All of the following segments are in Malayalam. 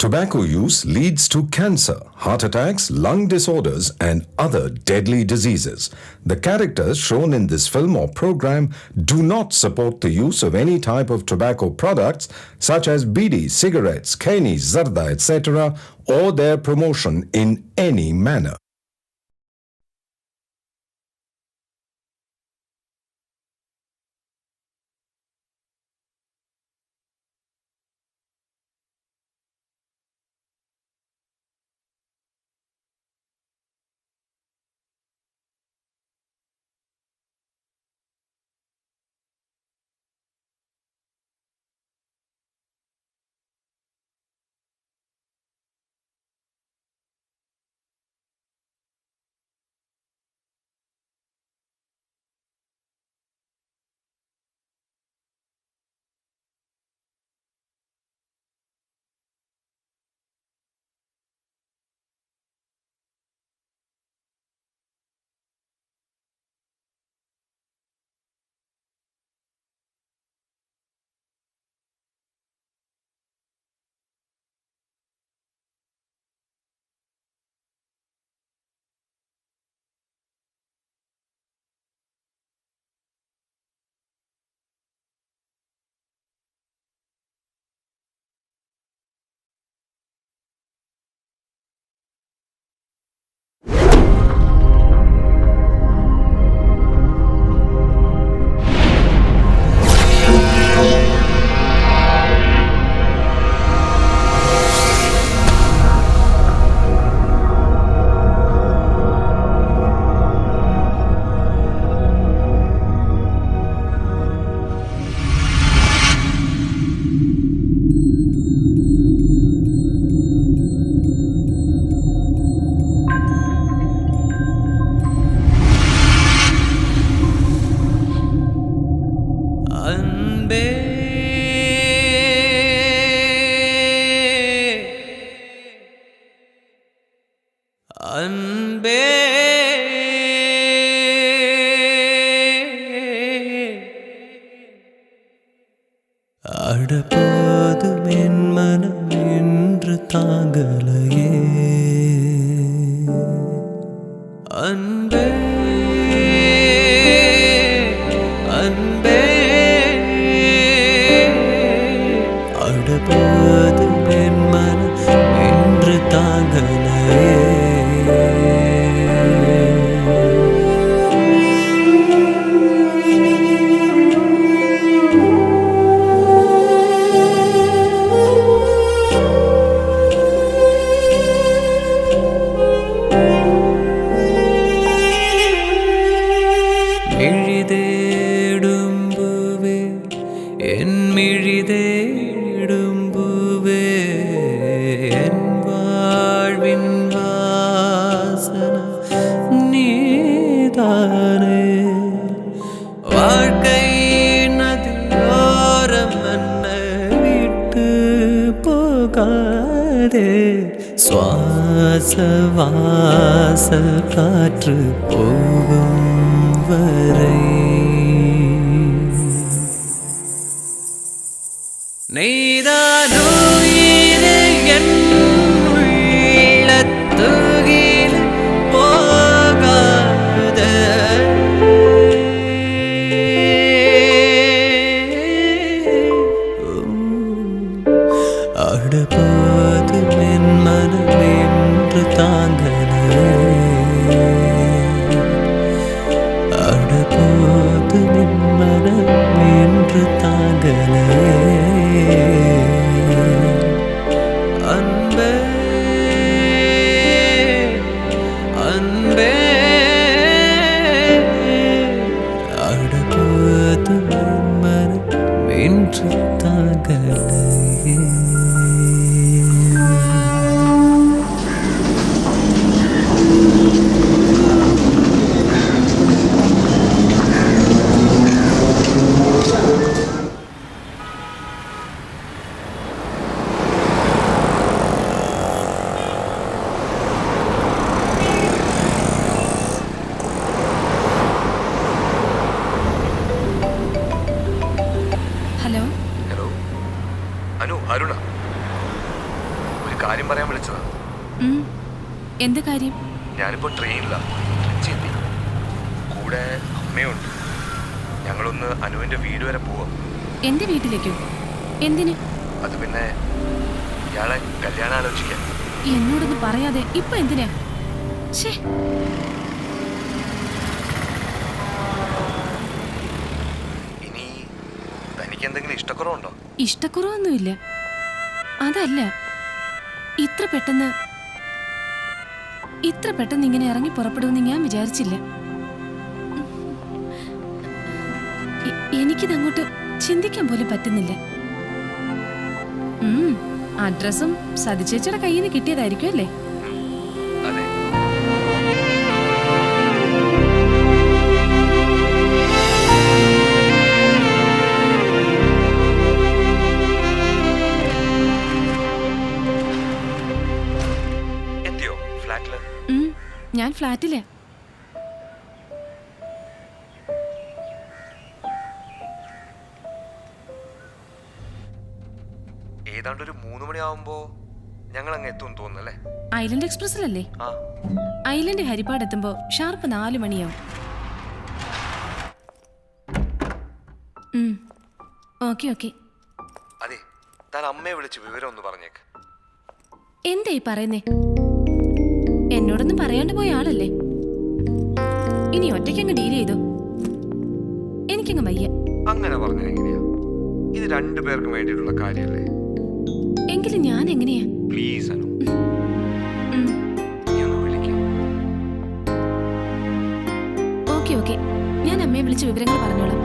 Tobacco use leads to cancer, heart attacks, lung disorders, and other deadly diseases. The characters shown in this film or program do not support the use of any type of tobacco products such as bidi, cigarettes, keni, zarda, etc., or their promotion in any manner. அன்பே அடப்போதும் என் மனம் என்று தாங்கலையே அன்பே அன்பே அடப்போதும் என் மனம் என்று தாங்கலையே மிழிதேடும்புவே என் மிழிதேடும்புவே என் வாழ்வின் வாசன நீதானே வாழ்க்கை நதியோரம் என்னை விட்டு போகாதே சுவாச வாச காற்று போகும் வரை நீதான் உயிரே என் உள்ளத்துகில் போகாத அடப்போதும் என் மனம் என்று தாங்கலையே அடப்போதும் என் மனம் என்று தாங்கலையே அன்பே அன்பே அடப்போதும் என் மனம் என்று தாங்கலையே ഹലോ ഹലോ അനു അരുണ എന്ത് കാര്യം? ഞാനിപ്പോൾ ട്രെയിനിലാണ്, ട്രിച്ചി. കൂടെ അമ്മയുണ്ട്. ഞങ്ങളൊന്ന് അനുവിൻ്റെ വീട് വരെ പോവാം. എന്റെ വീട്ടിലേക്കോ? എന്തിന്? അത് പിന്നെ ഇയാളെ കല്യാണം ആലോചിക്കാൻ. എന്നോടൊന്ന് പറയാതെ ഇപ്പൊ എന്തിനാ? ഇനി തനിക്ക് എന്തെങ്കിലും ഇഷ്ടക്കുറവുണ്ടോ? ഇഷ്ടക്കുറവൊന്നുമില്ല. അതല്ല, ഇത്ര പെട്ടെന്ന് ഇങ്ങനെ ഇറങ്ങി പുറപ്പെടുമെന്ന് ഞാൻ വിചാരിച്ചില്ല. എനിക്കിതങ്ങോട്ട് ചിന്തിക്കാൻ പോലും പറ്റുന്നില്ല. അഡ്രസ്സും സതിച്ചേച്ചിയുടെ കയ്യിൽ നിന്ന് കിട്ടിയതായിരിക്കും അല്ലേ? അതെ. എത്തിയോ ഫ്ലാറ്റില്? ഞാൻ ഫ്ലാറ്റില. ഏതാണ്ട് ഒരു 3 മണിയാവുമ്പോ ഞങ്ങൾ അങ്ങ് എത്തും തോന്നുന്നല്ലേ? ഐലൻഡ് എക്സ്പ്രസിലല്ലേ? ഐലൻഡ് ഹരിപ്പാട് എത്തുമ്പോ ഷാർപ്പ് 4 മണിയാവും. ഓക്കെ. അതെ, താൻ അമ്മയെ വിളിച്ച് വിവരം ഒന്ന് പറഞ്ഞേക്ക്. എന്തായി പറയുന്നേ? എന്നോടൊന്നും പറയാണ്ട് പോയ ആളല്ലേ. ഇനി ഒറ്റയ്ക്കങ്ങ് ഡീൽ ചെയ്തോ. എനിക്കങ്ങ് വയ്യ. അങ്ങനെ പറഞ്ഞാൽ എങ്ങനെയാ? ഇത് 2 പേർക്കും വേണ്ടിയിട്ടുള്ള കാര്യല്ലേ? എങ്കിലും ഞാൻ എങ്ങനെയാ? പ്ലീസ് അനു, നീ ഒന്ന് വിളിക്കാം. ഓക്കെ, ഞാൻ അമ്മയെ വിളിച്ച് വിവരങ്ങൾ പറഞ്ഞോളാം.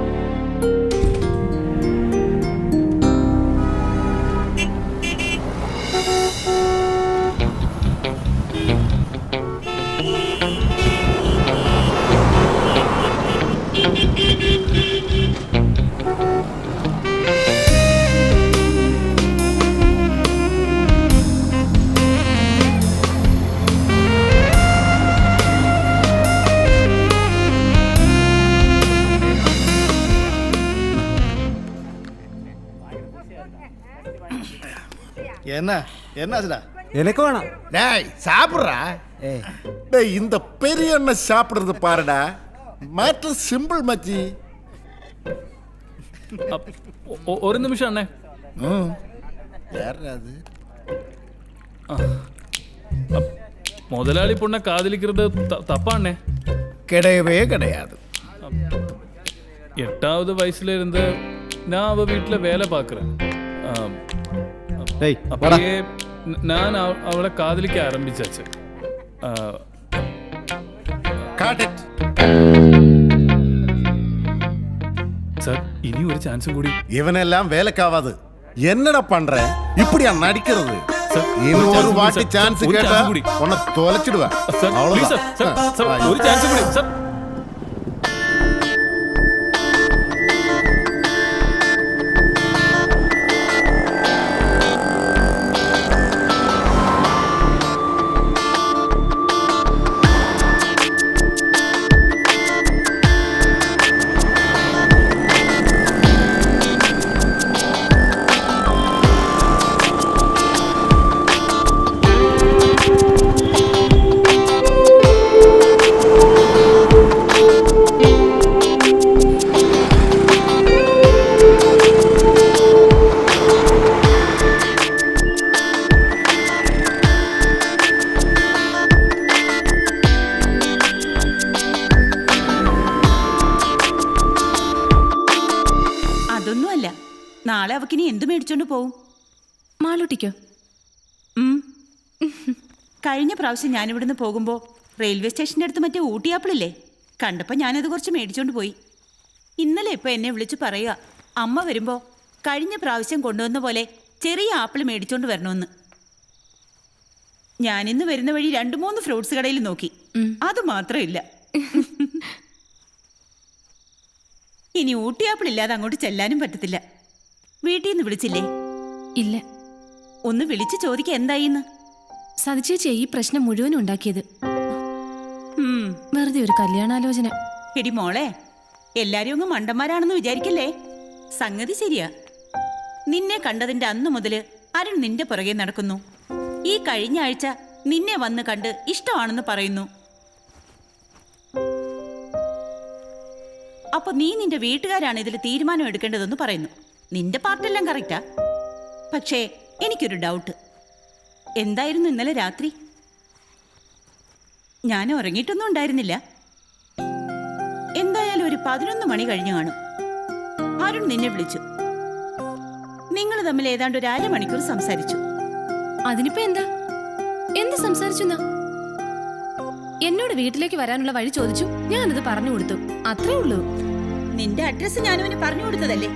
என்னாச்சுடா? எனக்கு வேணாம். டேய் சாப்பிட்றா. டேய் இந்த பெரிய அண்ணன் சாப்பிடுறது பாருடா. மேட்டர் சிம்பிள் மச்சி. ഒരു നിമിഷം അണ്ണേ. யாரா அது? முதலாளி பொண்ணை காதலிக்கிறது தப்பாண்ணே? கிடையவே கிடையாது. 8வது வயசுல இருந்து நான் அவ வீட்டில் வேலை பார்க்குறேன். அப்படியே நான் அவளை காதலிக்க ஆரம்பிச்சாச்சு. சார், இனி ஒரு சான்ஸ் கூடி. இவனெல்லாம் வேலைக்காவாது. என்னடா பண்ற? இப்படியா நடிக்கிறது? இன்னும் ஒரு வாட்டி சான்ஸ் கேட்டா உன்னை தொலைச்சிடுவேன். அவ்வளவுதான். ஒரு சான்ஸ் கூடி சார். നാളെ അവക്കിനി എന്ത് മേടിച്ചോണ്ട് പോവും? മാളൂട്ടിക്കോ? കഴിഞ്ഞ പ്രാവശ്യം ഞാനിവിടുന്ന് പോകുമ്പോൾ റെയിൽവേ സ്റ്റേഷൻ്റെ അടുത്ത് മറ്റേ ഊട്ടിയാപ്പിളില്ലേ, കണ്ടപ്പോൾ ഞാനത് കുറച്ച് മേടിച്ചോണ്ട് പോയി. ഇന്നലെ ഇപ്പോൾ എന്നെ വിളിച്ച് പറയുക, അമ്മ വരുമ്പോൾ കഴിഞ്ഞ പ്രാവശ്യം കൊണ്ടുവന്ന പോലെ ചെറിയ ആപ്പിൾ മേടിച്ചോണ്ട് വരണമെന്ന്. ഞാനിന്ന് വരുന്ന വഴി 2-3 ഫ്രൂട്ട്സ് കടയിൽ നോക്കി, അത് മാത്രമില്ല. ഇനി ഊട്ടിയാപ്പിൾ ഇല്ലാതെ അങ്ങോട്ട് ചെല്ലാനും പറ്റത്തില്ല. വീട്ടിൽ നിന്ന് വിളിച്ചില്ലേ? ഇല്ല. ഒന്ന് വിളിച്ച് ചോദിക്കുക എന്തായിന്ന്. സതിച്ചേച്ചി ഈ പ്രശ്നം മുഴുവനും ഉണ്ടാക്കിയത്. വെറുതെ ഒരു കല്യാണാലോചന. എടി മോളെ, എല്ലാരും അങ്ങ് മണ്ടന്മാരാണെന്ന് വിചാരിക്കല്ലേ. സംഗതി ശരിയാ. നിന്നെ കണ്ടതിന്റെ അന്ന് മുതല് അരുൺ നിന്റെ പുറകെ നടക്കുന്നു. ഈ കഴിഞ്ഞ ആഴ്ച നിന്നെ വന്ന് കണ്ട് ഇഷ്ടമാണെന്ന് പറയുന്നു. അപ്പൊ നീ നിന്റെ വീട്ടുകാരാണ് ഇതിൽ തീരുമാനം എടുക്കേണ്ടതെന്ന് പറയുന്നു. നിന്റെ പാർട്ടെല്ലാം കറക്റ്റാ. പക്ഷേ എനിക്കൊരു ഡൗട്ട്. എന്തായിരുന്നു ഇന്നലെ രാത്രി? ഞാൻ ഉറങ്ങിയിട്ടൊന്നും ഉണ്ടായിരുന്നില്ല. എന്തായാലും ഒരു 11 മണി കഴിഞ്ഞു കാണും. അരുൺ നിന്നെ വിളിച്ചു. നിങ്ങൾ തമ്മിൽ ഏതാണ്ട് ഒരു 1/2 മണിക്കൂർ സംസാരിച്ചു. അതിനിപ്പോ എന്താ? എന്ത് സംസാരിച്ചു? എന്നോട് വീട്ടിലേക്ക് വരാനുള്ള വഴി ചോദിച്ചു, ഞാനത് പറഞ്ഞു കൊടുത്തു, അത്രേ ഉള്ളൂ. നിന്റെ അഡ്രസ് ഞാനവന് പറഞ്ഞു കൊടുത്തതല്ലേ.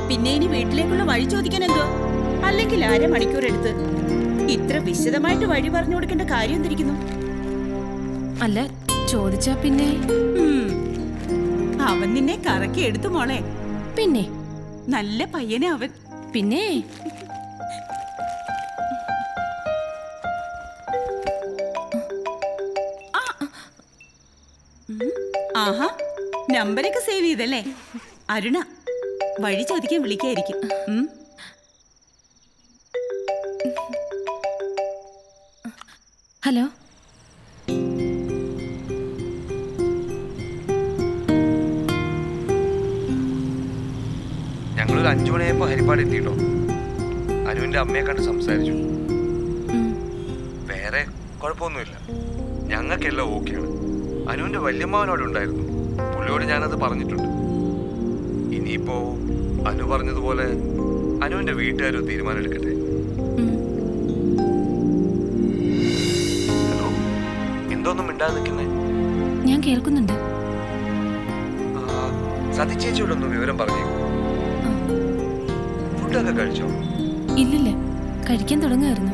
പിന്നെ ഇനി വീട്ടിലേക്കുള്ള വഴി ചോദിക്കാൻ എന്തോ? അല്ലെങ്കിൽ 1/2 മണിക്കൂർ എടുത്ത് ഇത്ര വിശദമായിട്ട് വഴി പറഞ്ഞു കൊടുക്കേണ്ട കാര്യം എന്തിരിക്കുന്നു? അല്ല, ചോദിച്ചാ പിന്നെ അവൻ നിന്നെ കറക്കി എടുത്തു മോളെ. പിന്നെ നല്ല പയ്യനെ അവൻ. പിന്നെ ആഹാ, നമ്പരൊക്കെ സേവ് ചെയ്തല്ലേ? അരുണ, വഴി ചോദിക്കാൻ വിളിക്കായിരിക്കും. ഹലോ. ഞങ്ങളൊരു 5 മണിയായപ്പോ ഹരിപ്പാട് എത്തിയിട്ടോ. അനുവിന്റെ അമ്മയെ കണ്ട് സംസാരിച്ചു. വേറെ കുഴപ്പമൊന്നുമില്ല, ഞങ്ങൾക്കെല്ലാം ഓക്കെയാണ്. അനുവിന്റെ വല്യമ്മാവനോട് ഉണ്ടായിരുന്നു. പുള്ളിയോട് ഞാനത് പറഞ്ഞിട്ടുണ്ട്. ഇനിയിപ്പോ അനു പറഞ്ഞതുപോലെ അനുവിന്റെ വീട്ടുകാരും തീരുമാനം എടുക്കട്ടെ. ഹലോ, എന്തോന്നും മിണ്ടാതെ നിൽക്കുന്നേ? ഞാൻ കേൾക്കുന്നുണ്ട്. സതി ചേച്ചിയോടൊന്ന് വിവരം പറഞ്ഞേക്കൂ. ഫുഡൊക്കെ കഴിച്ചോ? ഇല്ലില്ല, കഴിക്കാൻ തുടങ്ങുമായിരുന്നു.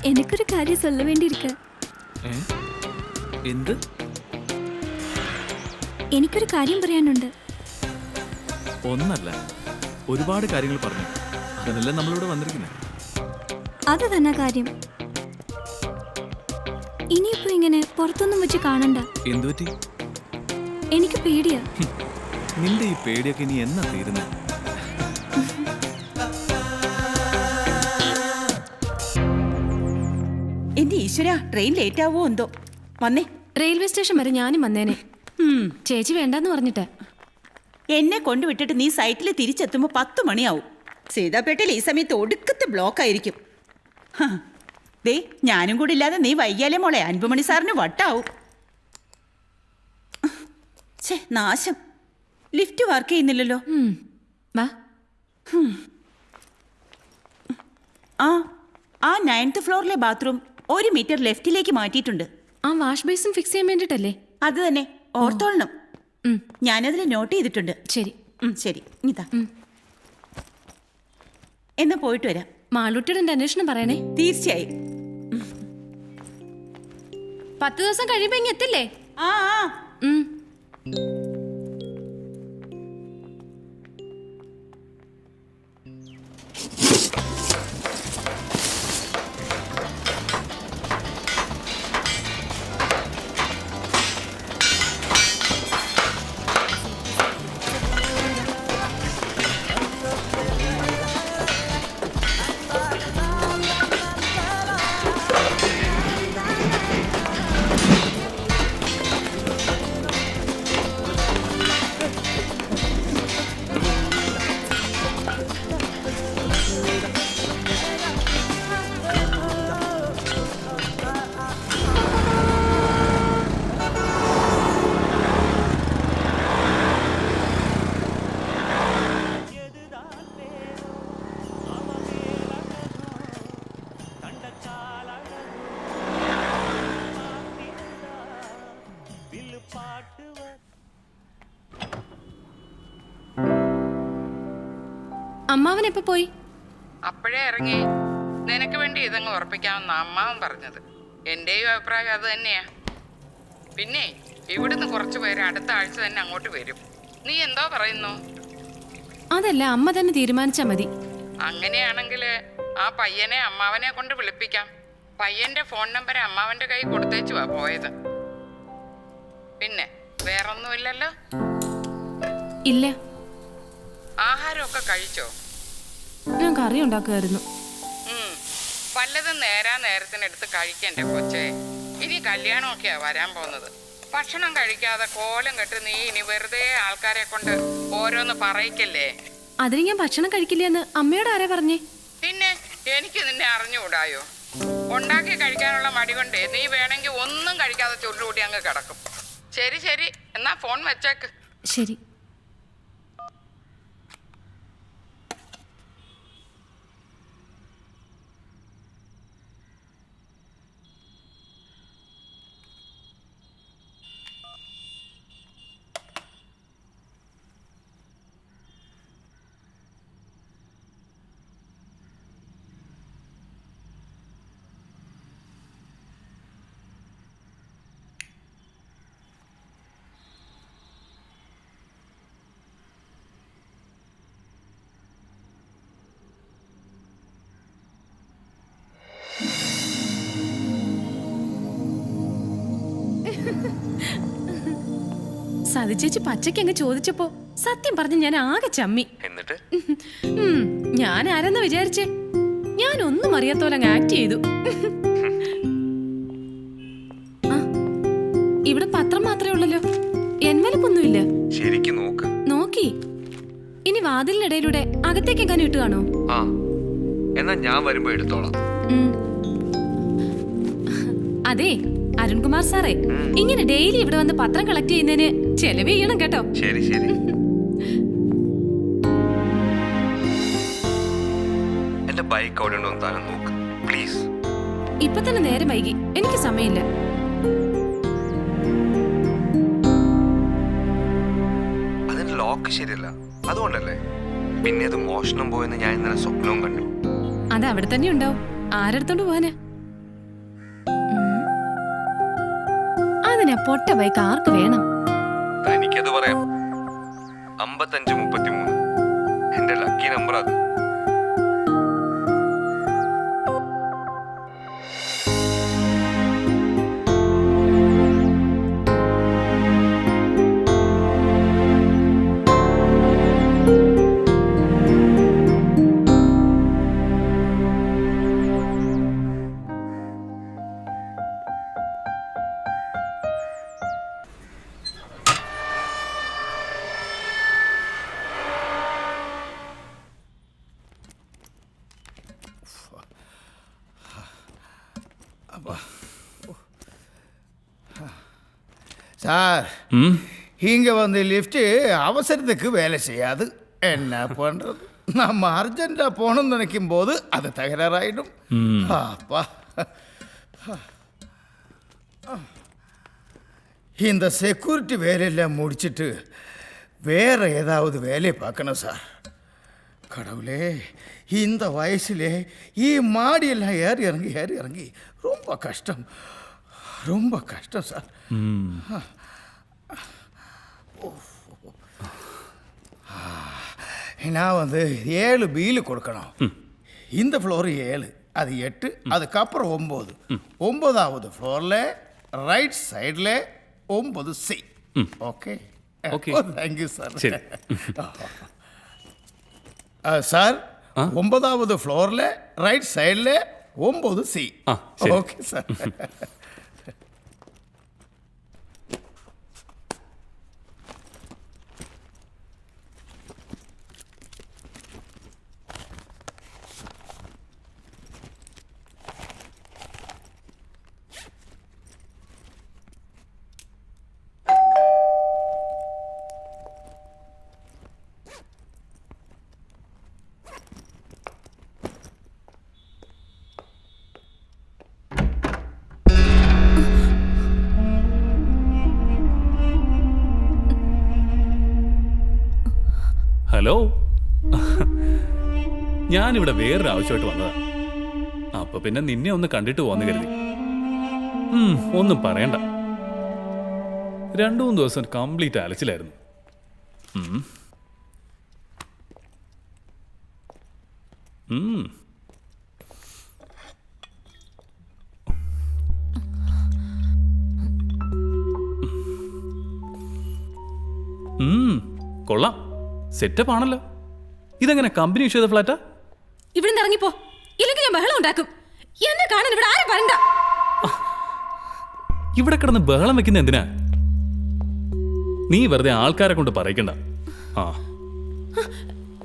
എനിക്കൊരു കാര്യം சொல்ல വേണ്ടിയിരിക്ക. എന്ത്? എനിക്കൊരു കാര്യം പറയാനുണ്ട്. ഒന്നല്ല, ഒരുപാട് കാര്യങ്ങൾ പറഞ്ഞു. അതിനല്ലേ നമ്മളിവിടെ വന്നിരിക്കുന്നത്. അത് തന്നെ കാര്യം. ഇനിയിപ്പോ ഇങ്ങനെ പുറത്തൊന്നും വെച്ച് കാണണ്ട. എന്തുപറ്റി? എനിക്ക് പേടിയാ. നിന്റെ ഈ പേടിയൊക്കെ ഇനി എന്നാ തീരുന്നേ? എന്റെ ഈശ്വര, ട്രെയിൻ ലേറ്റ് ആവോ എന്തോ. വന്നേ. റെയിൽവേ സ്റ്റേഷൻ വരെ ഞാനും വന്നേനെ. ചേച്ചി വേണ്ടെന്ന് പറഞ്ഞിട്ട് എന്നെ കൊണ്ടുവിട്ടിട്ട് നീ സൈറ്റിൽ തിരിച്ചെത്തുമ്പോ 10 മണിയാവും. സീതാപേട്ടയിൽ ഈ സമയത്ത് ഒടുക്കത്തെ ബ്ലോക്ക് ആയിരിക്കും. ദേ, ഞാനും കൂടി ഇല്ലാതെ നീ വൈകിയാലേ മോളെ അൻപുമണി സാറിന് വട്ടാവും. നാശം. ലിഫ്റ്റ് വർക്ക് ചെയ്യുന്നില്ലല്ലോ. വാ. ആ 9th ഫ്ലോറിലെ ബാത്റൂം 1 മീറ്റർ ലെഫ്റ്റിലേക്ക് മാറ്റിയിട്ടുണ്ട്. ആ വാഷ് ബേസിൻ ഫിക്സ് ചെയ്യാൻ വേണ്ടിട്ടല്ലേ? അത് തന്നെ, ഓർത്തോളണം. ഞാനതിൽ നോട്ട് ചെയ്തിട്ടുണ്ട്. ശരി ശരി, ഇതാ. എന്നാ പോയിട്ട് വരാം. മാളൂട്ടിയുടെ അന്വേഷണം പറയണേ. തീർച്ചയായും. 10 ദിവസം കഴിയുമ്പോ ഇങ്ങ് എത്തില്ലേ? ആ. അമ്മാവൻ എപ്പോ പോയി? അപ്പോഴേ ഇറങ്ങി. നിനക്ക് വേണ്ടി ഇതങ്ങ് ഉറപ്പിക്കാമെന്ന അമ്മാവൻ പറഞ്ഞത്. എന്റെയും അഭിപ്രായം അത് തന്നെയാ. പിന്നെ ഇവിടുന്ന് കുറച്ച് പേര് അടുത്ത ആഴ്ച തന്നെ അങ്ങോട്ട് വരും. നീ എന്തോ പറയുന്നു? അതല്ല, അമ്മ തന്നെ തീരുമാനിച്ചാ മതി. അങ്ങനെയാണെങ്കിൽ ആ പയ്യനെ അമ്മാവനെ കൊണ്ട് വിളിപ്പിക്കാം. പയ്യന്റെ ഫോൺ നമ്പർ അമ്മാവന്റെ കൈ കൊടുത്തേച്ചുവാ പോയത്. പിന്നെ വേറൊന്നുമില്ലല്ലോ? ഇല്ല. ആഹാരമൊക്കെ കഴിച്ചോ? ഞാൻ കറി ഉണ്ടാക്കുമായിരുന്നു. വല്ലതും നേരത്തിനെടുത്ത് കഴിക്കണ്ടേ കൊച്ചേ? ഇനി കല്യാണമൊക്കെയാ വരാൻ പോകുന്നത്. ഭക്ഷണം കഴിക്കാതെ കോലം കെട്ട് നീ ഇനി വെറുതെ ആൾക്കാരെ കൊണ്ട് ഓരോന്ന് പറയിക്കല്ലേ. അതിന് ഞാൻ ഭക്ഷണം കഴിക്കില്ലെന്ന് അമ്മയോട് ആരാ പറഞ്ഞേ? പിന്നെ എനിക്ക് നിന്നെ അറിഞ്ഞുകൂടായോ? ഉണ്ടാക്കി കഴിക്കാനുള്ള മടി കൊണ്ടേ നീ വേണമെങ്കിൽ ഒന്നും കഴിക്കാതെ ചുരുളൂട്ടി അങ്ങ് കിടക്കും. ശരി ശരി, എന്നാ ഫോൺ വെച്ചേക്ക്. ശരി. സതിച്ചേച്ചി പച്ചയ്ക്ക് അങ്ങ് ചോദിച്ചപ്പോ സത്യം പറഞ്ഞ് ഞാൻ ആകെ ചമ്മി. എന്നിട്ട് ഞാൻ ആരെന്നാ വിചാരിച്ചേ? ഞാനൊന്നും അറിയാത്തോലെ അങ്ങ് ആക്ട് ചെയ്തു. ഇവിടെ പത്രം മാത്രമേ ഉള്ളല്ലോ, എന്മലപ്പൊന്നുമില്ല. ശരിക്കും നോക്ക്. നോക്കി. ഇനി വാതിലിനിടയിലൂടെ അകത്തേക്ക് എങ്ങനെ ഇട്ട് കാണോ? ആ, എന്നാ ഞാൻ വരുമ്പോ എടുത്തോളാം. അതെ അരുൺകുമാർ സാറേ, ഇങ്ങനെ ഡെയിലി ഇവിടെ വന്ന് പത്രം കളക്ട് ചെയ്യുന്നതിന് ചെലവ് ചെയ്യണം കേട്ടോ. ശരി ശരി. എന്റെ ബൈക്ക് അവിടെ ഉണ്ടോ താനും നോക്ക് പ്ലീസ്. ഇപ്പൊ തന്നെ നേരം വൈകി, എനിക്ക് സമയമില്ല. അതിന് ലോക്ക് ശരിയല്ല, അതുകൊണ്ടല്ലേ. പിന്നെ അത് മോഷണം പോയെന്ന് ഞാൻ ഇന്നലെ സ്വപ്നവും കണ്ടു. അത് അവിടെ തന്നെ ഉണ്ടാവും, ആരെടുത്തോണ്ട് പോവാനാ? അതിനാ പൊട്ട ബൈക്ക് ആർക്ക് വേണം? എനിക്കത് പറയാം. 5533 എന്റെ ലക്കി നമ്പർ അത്. சார், இங்கே வந்து லிஃப்ட்டு அவசரத்துக்கு வேலை செய்யாது. என்ன பண்ணுறது? நம்ம அர்ஜென்ட்டாக போகணும்னு நினைக்கும் போது அது தகராறாயிடும். அப்பா, இந்த செக்யூரிட்டி வேலையெல்லாம் முடிச்சுட்டு வேற ஏதாவது வேலையை பார்க்கணும் சார். கடவுளே, இந்த வயசுலே ஈ மாடியெல்லாம் ஏறி இறங்கி ரொம்ப கஷ்டம் சார். நான் வந்து 7 பில்லு கொடுக்கணும். இந்த ஃப்ளோர் 7, அது 8, அதுக்கப்புறம் 9. 9வது ஃப்ளோரில் ரைட் சைடில் 9C. Okay okay. Thank you sir. சரி. சார், 9வது ஃப்ளோரில் ரைட் சைடில் 9C. சரி. Okay sir. ഹലോ, ഞാനിവിടെ വേറൊരു ആവശ്യമായിട്ട് വന്നതാ. അപ്പൊ പിന്നെ നിന്നെ ഒന്ന് കണ്ടിട്ട് പോന്ന് കരുതി. ഒന്നും പറയണ്ട, 2-3 ദിവസം കംപ്ലീറ്റ് അലച്ചിലായിരുന്നു. കൊള്ളാം, സെറ്റപ്പ് ആണല്ലോ. ഇതെങ്ങനെ കമ്പനി ഇഷ്യൂ ചെയ്ത ഫ്ലാറ്റാ? ഇവിടുന്ന് ഇറങ്ങിപ്പോ, ഇല്ലെങ്കിൽ ഞാൻ ബഹളം ഉണ്ടാക്കും. എന്നെ കാണാൻ ഇവിടെ ആരും വരണ്ട. ഇവിടെ കിടന്ന് ബഹളം വെക്കുന്ന എന്തിനാ? നീ വെറുതെ ആൾക്കാരെ കൊണ്ട് പറയിക്കണ്ട. ആ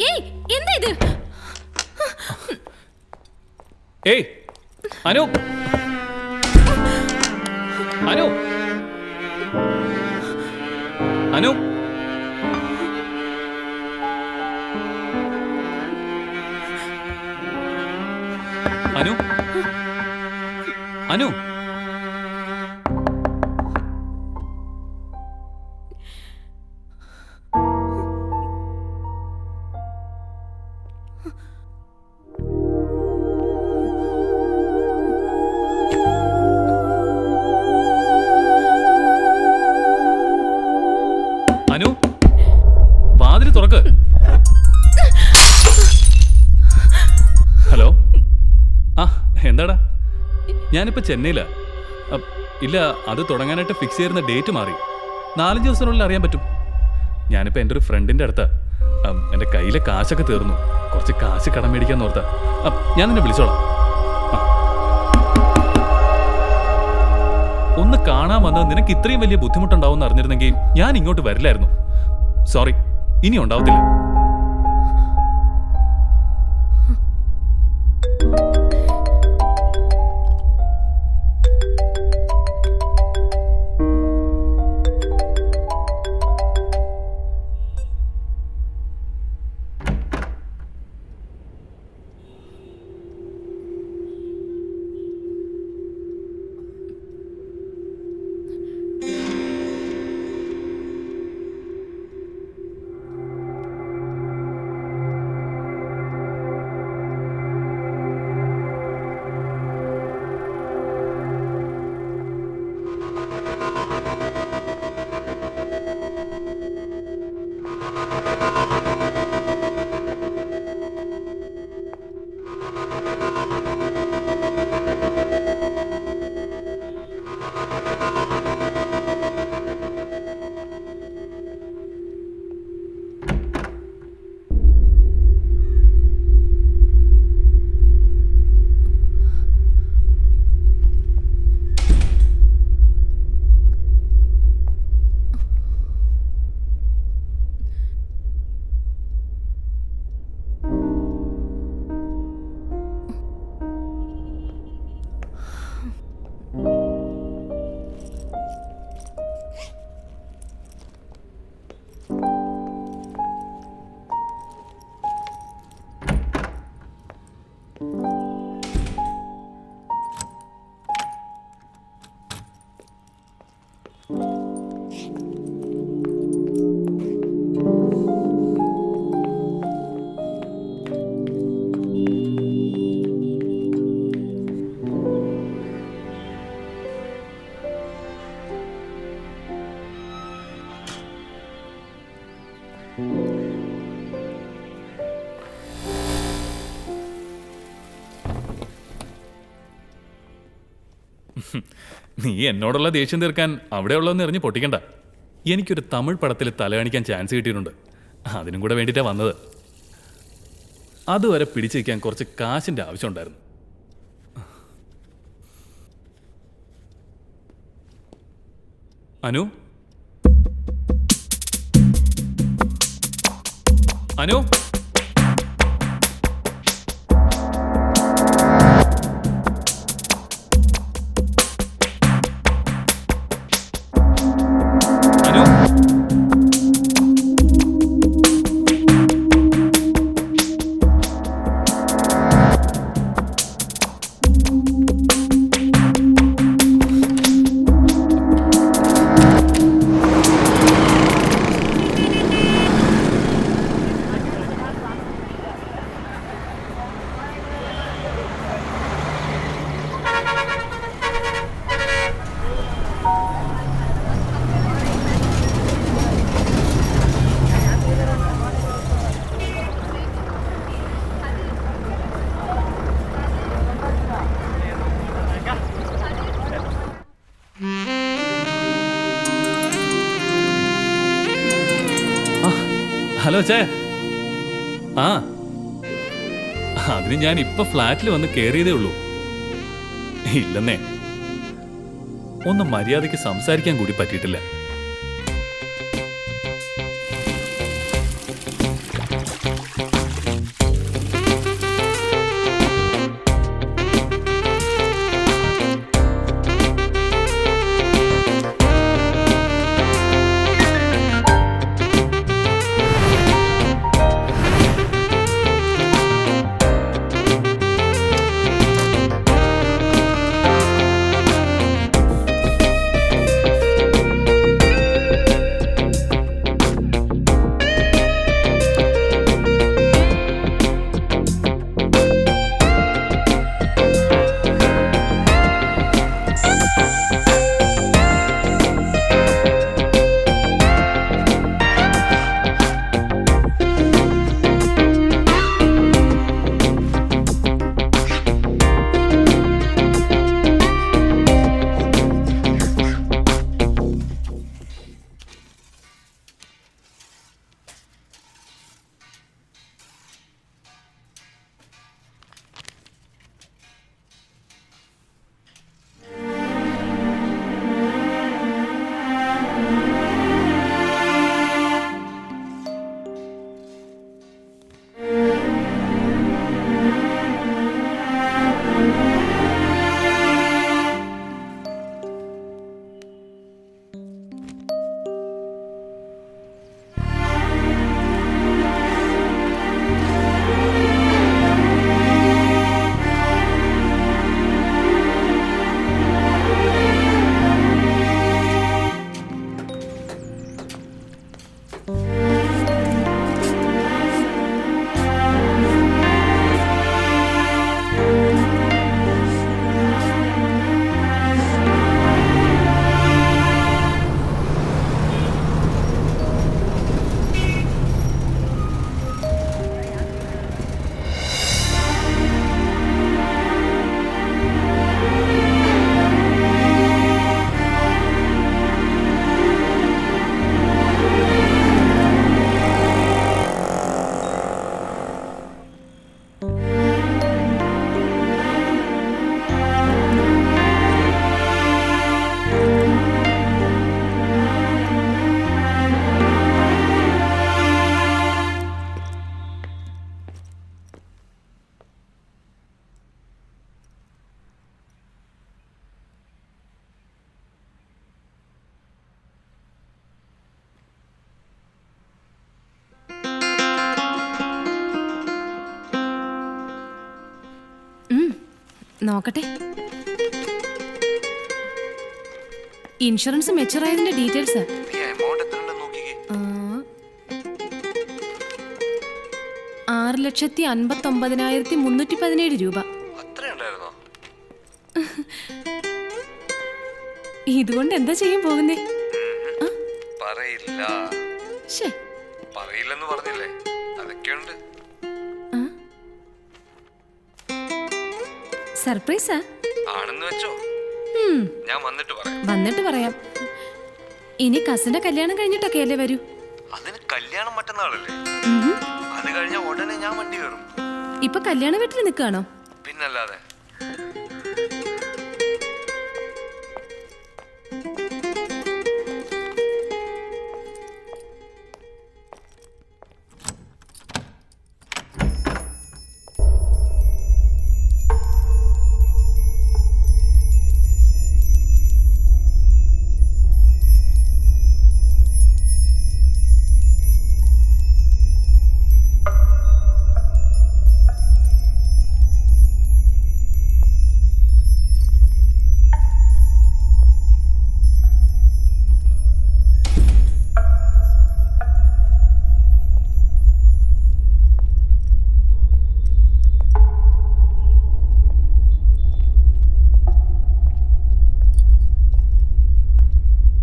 ഏയ്, എന്താ ഇത്? ഏയ് അനു, അനു, അനു, അനു, അനു. അനു, വാതിൽ തുറക്ക്. ഹലോ, ആ എന്താടാ? ഞാനിപ്പോൾ ചെന്നൈയിലാ. ഇല്ല, അത് തുടങ്ങാനായിട്ട് ഫിക്സ് ചെയ്യുന്ന ഡേറ്റ് മാറി. 4-5 ദിവസത്തിനുള്ളിൽ അറിയാൻ പറ്റും. ഞാനിപ്പോൾ എൻ്റെ ഒരു ഫ്രണ്ടിൻ്റെ അടുത്താ. എൻ്റെ കയ്യിലെ കാശൊക്കെ തീർന്നു. കുറച്ച് കാശ് കടം മേടിക്കാൻ ഓർത്താ. ഞാൻ നിന്നെ വിളിച്ചോളാം. ഒന്ന് കാണാൻ വന്നത് നിനക്ക് ഇത്രയും വലിയ ബുദ്ധിമുട്ടുണ്ടാവുമെന്ന് അറിഞ്ഞിരുന്നെങ്കിൽ ഞാൻ ഇങ്ങോട്ട് വരില്ലായിരുന്നു. സോറി, ഇനി ഉണ്ടാവത്തില്ല. നീ എന്നോടുള്ള ദേഷ്യം തീർക്കാൻ അവിടെയുള്ളതെന്ന് എറിഞ്ഞ് പൊട്ടിക്കണ്ട. എനിക്കൊരു തമിഴ് പടത്തിൽ തലകാണിക്കാൻ ചാൻസ് കിട്ടിയിട്ടുണ്ട്. അതിനും കൂടെ വേണ്ടിയിട്ടാണ് വന്നത്. അതുവരെ പിടിച്ചു വയ്ക്കാൻ കുറച്ച് കാശിൻ്റെ ആവശ്യമുണ്ടായിരുന്നു. അനു, അനു, ഹലോ ചേ. ആ, അതിന് ഞാൻ ഇപ്പൊ ഫ്ലാറ്റിൽ വന്ന് കയറിയതേ ഉള്ളൂ. ഇല്ലെന്നേ, ഒന്ന് മര്യാദയ്ക്ക് സംസാരിക്കാൻ കൂടി പറ്റിയിട്ടില്ല. നോക്കട്ടെ. ഇൻഷുറൻസ് മെച്ചൂർ ആയതിന്റെ ഡീറ്റെയിൽസ്. നീ എമൗണ്ട് എത്ര ഉണ്ടെന്ന് നോക്കിക്കേ. 6,59,317 രൂപ. അത്രയുണ്ടായിരുന്നോ? ഇതുകൊണ്ട് എന്താ ചെയ്യാൻ പോകുന്നേ? പറയില്ല. പറയില്ലെന്ന് പറഞ്ഞില്ലേ, അതൊക്കെയുണ്ട്. സർപ്രൈസാ ആണെന്ന് വെച്ചോ. ഞാൻ വന്നിട്ട് പറയാം. ഇനി കസിന്റെ കല്യാണം കഴിഞ്ഞിട്ടൊക്കെ അല്ലേ വരൂ? അതിന് കല്യാണം മറ്റന്നാളല്ലേ? അത് കഴിഞ്ഞ ഉടനെ ഞാൻ വണ്ടി കയറും. ഇപ്പൊ കല്യാണ വീട്ടിൽ നിൽക്കുകയാണോ? പിന്നല്ലാതെ.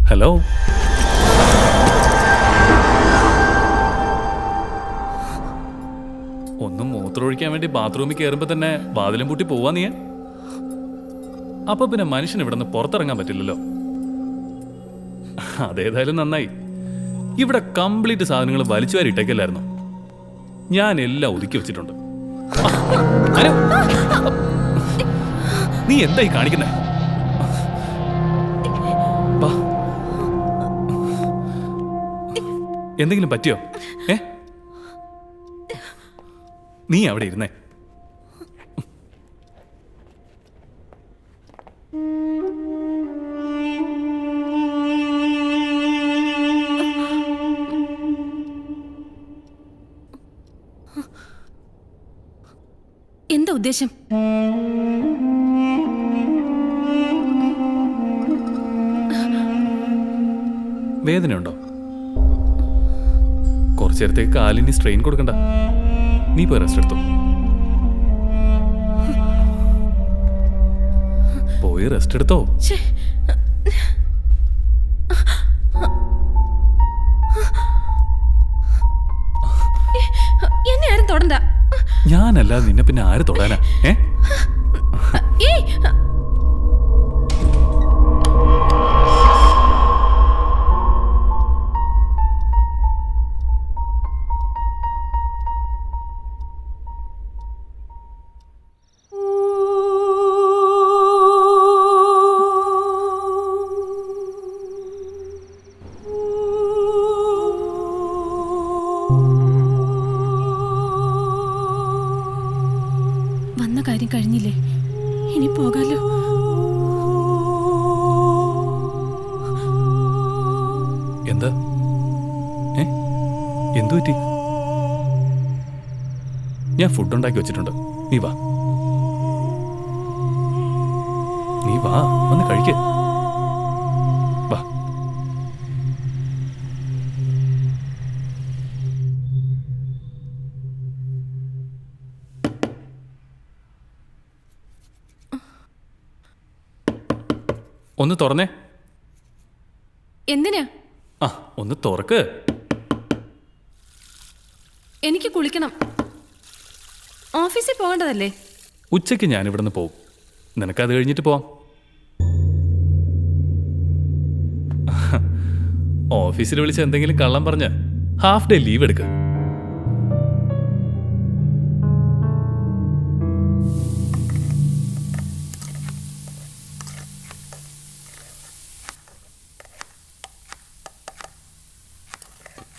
ഹലോ. ഒന്നും മൂത്രമൊഴിക്കാൻ വേണ്ടി ബാത്റൂമിൽ കയറുമ്പോൾ തന്നെ വാതിലും പൂട്ടി പോവാ നീ. അപ്പൊ പിന്നെ മനുഷ്യന് ഇവിടെ നിന്ന് പുറത്തിറങ്ങാൻ പറ്റില്ലല്ലോ. അതേതായാലും നന്നായി. ഇവിടെ കംപ്ലീറ്റ് സാധനങ്ങൾ വലിച്ചു വാരി ഇട്ടേക്കല്ലായിരുന്നു. ഞാൻ എല്ലാം ഒതുക്കി വെച്ചിട്ടുണ്ട്. അനു, നീ എന്തായി കാണിക്കുന്നേ? എന്തെങ്കിലും പറ്റിയോ? നീ അവിടെ ഇരുന്നേ. എന്താ ഉദ്ദേശം? വേദനയുണ്ടോ? കുറച്ചു നേരത്തേക്ക് കാലിന് സ്ട്രെയിൻ കൊടുക്കണ്ട. നീ പോയി റെസ്റ്റ് എടുത്തോ. പോയി റെസ്റ്റ് എടുത്തോ. എന്നെ ആരും തൊടണ്ട. ഞാനല്ലാതെ നിന്നെ പിന്നെ ആര് തൊടാനാ? വന്ന കാര്യം കഴിഞ്ഞില്ലേ? ഇനി പോകാലോ. എന്താ? എന്തു പറ്റി? ഞാൻ ഫുഡ് ഉണ്ടാക്കി വെച്ചിട്ടുണ്ട്. നീ വാ, വന്ന് കഴിക്ക്. വാ. ഒന്ന് തുറന്നേ. എന്തിനാ? ഒന്ന് തുറക്ക്. എനിക്ക് കുളിക്കണം. ഓഫീസിൽ പോകേണ്ടതല്ലേ? ഉച്ചയ്ക്ക് ഞാൻ ഇവിടുന്ന് പോവും. നിനക്കത് കഴിഞ്ഞിട്ട് പോവാം. ഓഫീസിൽ വിളിച്ച് എന്തെങ്കിലും കള്ളം പറഞ്ഞ് ഹാഫ് ഡേ ലീവ് എടുക്ക.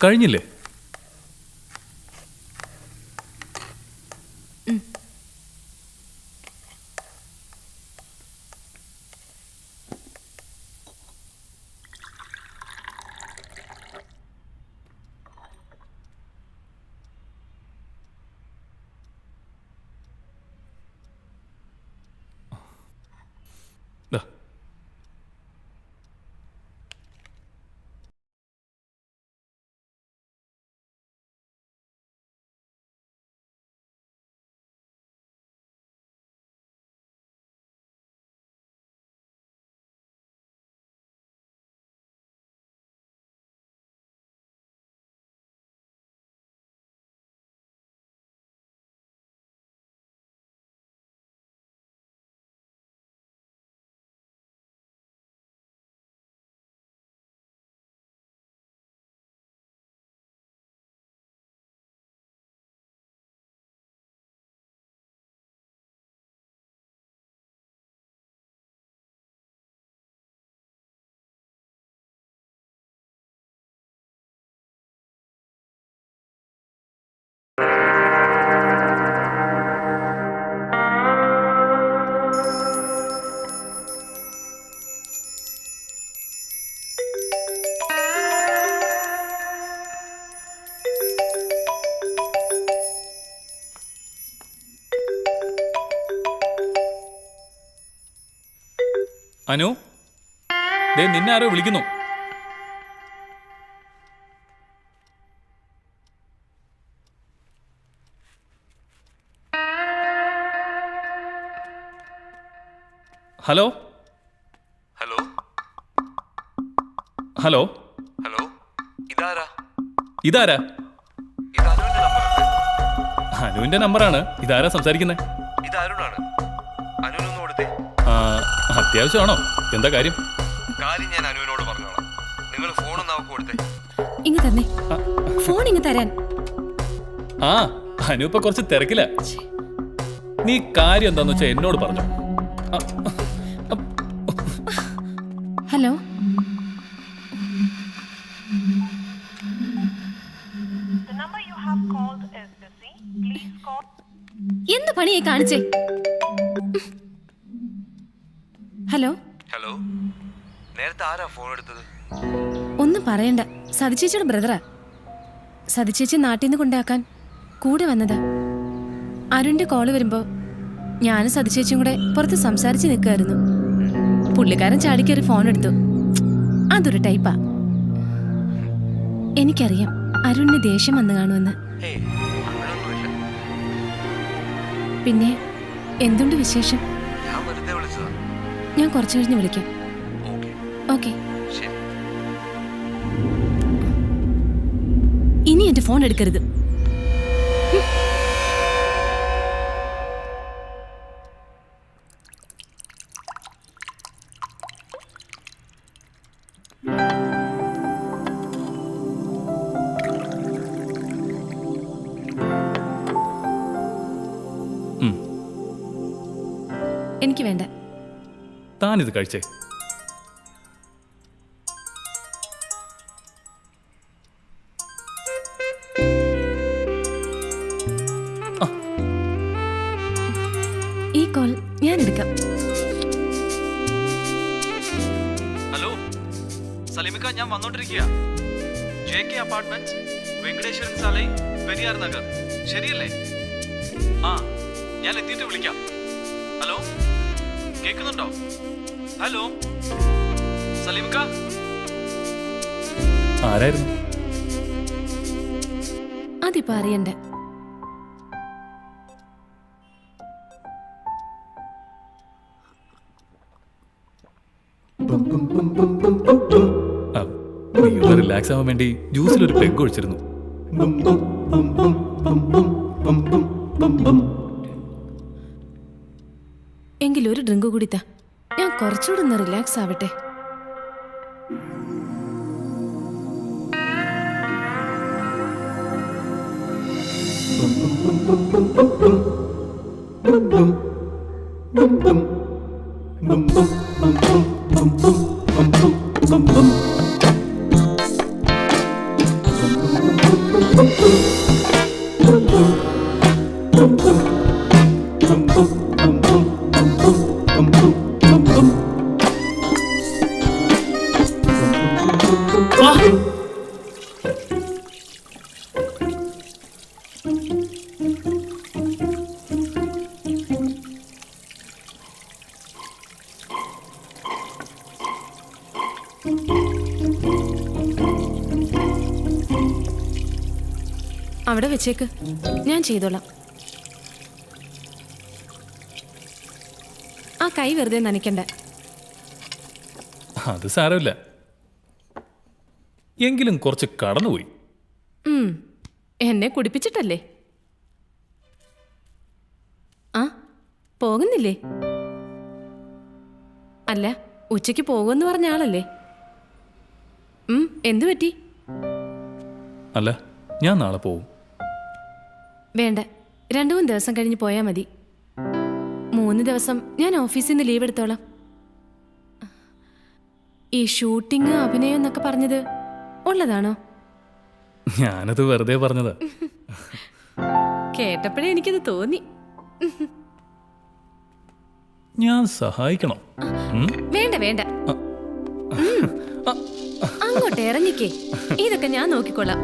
കഴിഞ്ഞില്ലേ? അനു, ദേ നിന്നെ ആരോ വിളിക്കുന്നു. ഹലോ ഹലോ ഹലോ ഹലോ, ഇതാരാ? ഇതാരാ? ഇത് അനുവിന്റെ നമ്പറല്ലേ? അനുവിന്റെ നമ്പറാണ്. ഇതാരാ സംസാരിക്കുന്നത്? ഇത് അരുണാണ്. അനുവിനൊന്ന് കൊടുത്തേ. അത്യാവശ്യമാണോ? എന്താ കാര്യം? കാര്യം ഞാൻ അനുവിനോട് പറഞ്ഞോളാം. നിങ്ങൾ ഫോണൊന്ന് അവൾക്ക് കൊടുത്തേ. ഇങ്ങ് തന്നെ. ഫോൺ ഇങ്ങ് തരാൻ. ആ അനു ഇപ്പൊ കുറച്ച് തിരക്കില്ല. നീ കാര്യം എന്താന്ന് വെച്ചാ എന്നോട് പറഞ്ഞു. ഹലോ, എന്ത് പണിയായി കാണിച്ചേ? ഹലോ ഹലോ, നേരത്തെ ആരാ ഫോൺ എടുത്തത്? ഒന്നും പറയണ്ട, സതിച്ചേച്ചിയുടെ ബ്രദറാ. സതിച്ചേച്ചി നാട്ടിൽ നിന്ന് കൊണ്ടാക്കാൻ കൂടെ വന്നതാ. അരുണിന്റെ കോള് വരുമ്പോ ഞാനും സതിച്ചേച്ചിയും കൂടെ പുറത്ത് സംസാരിച്ച് നിൽക്കായിരുന്നു. പുള്ളിക്കാരൻ ചാടിക്കയറി ഫോൺ എടുത്തു. അതൊരു ടൈപ്പാ. എനിക്കറിയാം അരുണിന് ദേഷ്യം വന്നു കാണുമെന്ന്. ഏയ്, അങ്ങനെയൊന്നുമില്ല. പിന്നെ എന്തുണ്ട് വിശേഷം? ഞാൻ വെറുതെ വിളിച്ചതാ. ഞാൻ കുറച്ചു കഴിഞ്ഞ് വിളിക്കാം. Okay okay. ശരി. ഇനി എന്റെ ഫോൺ എടുക്കരുത്. എനിക്ക് വേണ്ട. താനിത് കഴിച്ചേ. ഈ കോൾ ഞാൻ എടുക്കാം. ഹലോ സലിമിക്ക, ഞാൻ വന്നോണ്ടിരിക്കുക. JK apartments, Venkateswaran Salai, Periyar Nagar. ശരിയല്ലേ? ആ, ഞാൻ എത്തിയിട്ട് വിളിക്കാം. ഹലോ, കേൾക്കുന്നുണ്ടോ? ഹലോ സലിമിക്ക. ആരായിരുന്നു? അതിപ്പോ അറിയണ്ട. റിലാക്സ് ആവാൻ വേണ്ടി ജ്യൂസിൽ ഒരു പെഗ് ഒഴിച്ചിരുന്നു. എങ്കിലും ഒരു ഡ്രിങ്ക് കൂടി താ, ഞാൻ കുറച്ചുകൂടെ ഒന്ന് റിലാക്സ് ആവട്ടെ. അവിടെ വെച്ചേക്ക്, ഞാൻ ചെയ്തോളാം. ആ കൈ വെറുതെ നനയ്ക്കണ്ട. അത് സാരമില്ല, എങ്കിലും കുറച്ച് കടന്നുപോയി. എന്നെ കുടിപ്പിച്ചിട്ടല്ലേ? ആ, പോകുന്നില്ലേ? അല്ല, ഉച്ചയ്ക്ക് പോകുമെന്ന് പറഞ്ഞ ആളല്ലേ? എന്തു പറ്റി? അല്ല, ഞാൻ നാളെ പോവും. വേണ്ട, 2-3 ദിവസം കഴിഞ്ഞ് പോയാൽ മതി. 3 ദിവസം ഞാൻ ഓഫീസിൽ നിന്ന് ലീവ് എടുത്തോളാം. ഈ ഷൂട്ടിങ്, അഭിനയം എന്നൊക്കെ പറഞ്ഞത് ഉള്ളതാണോ? ഞാനത് വെറുതെ പറഞ്ഞതാ. കേട്ടപ്പോഴേ എനിക്കത് തോന്നി. ഞാൻ സഹായിക്കണം? വേണ്ട വേണ്ട, അങ്ങോട്ട് ഇറങ്ങിക്കേ, ഇതൊക്കെ ഞാൻ നോക്കിക്കൊള്ളാം.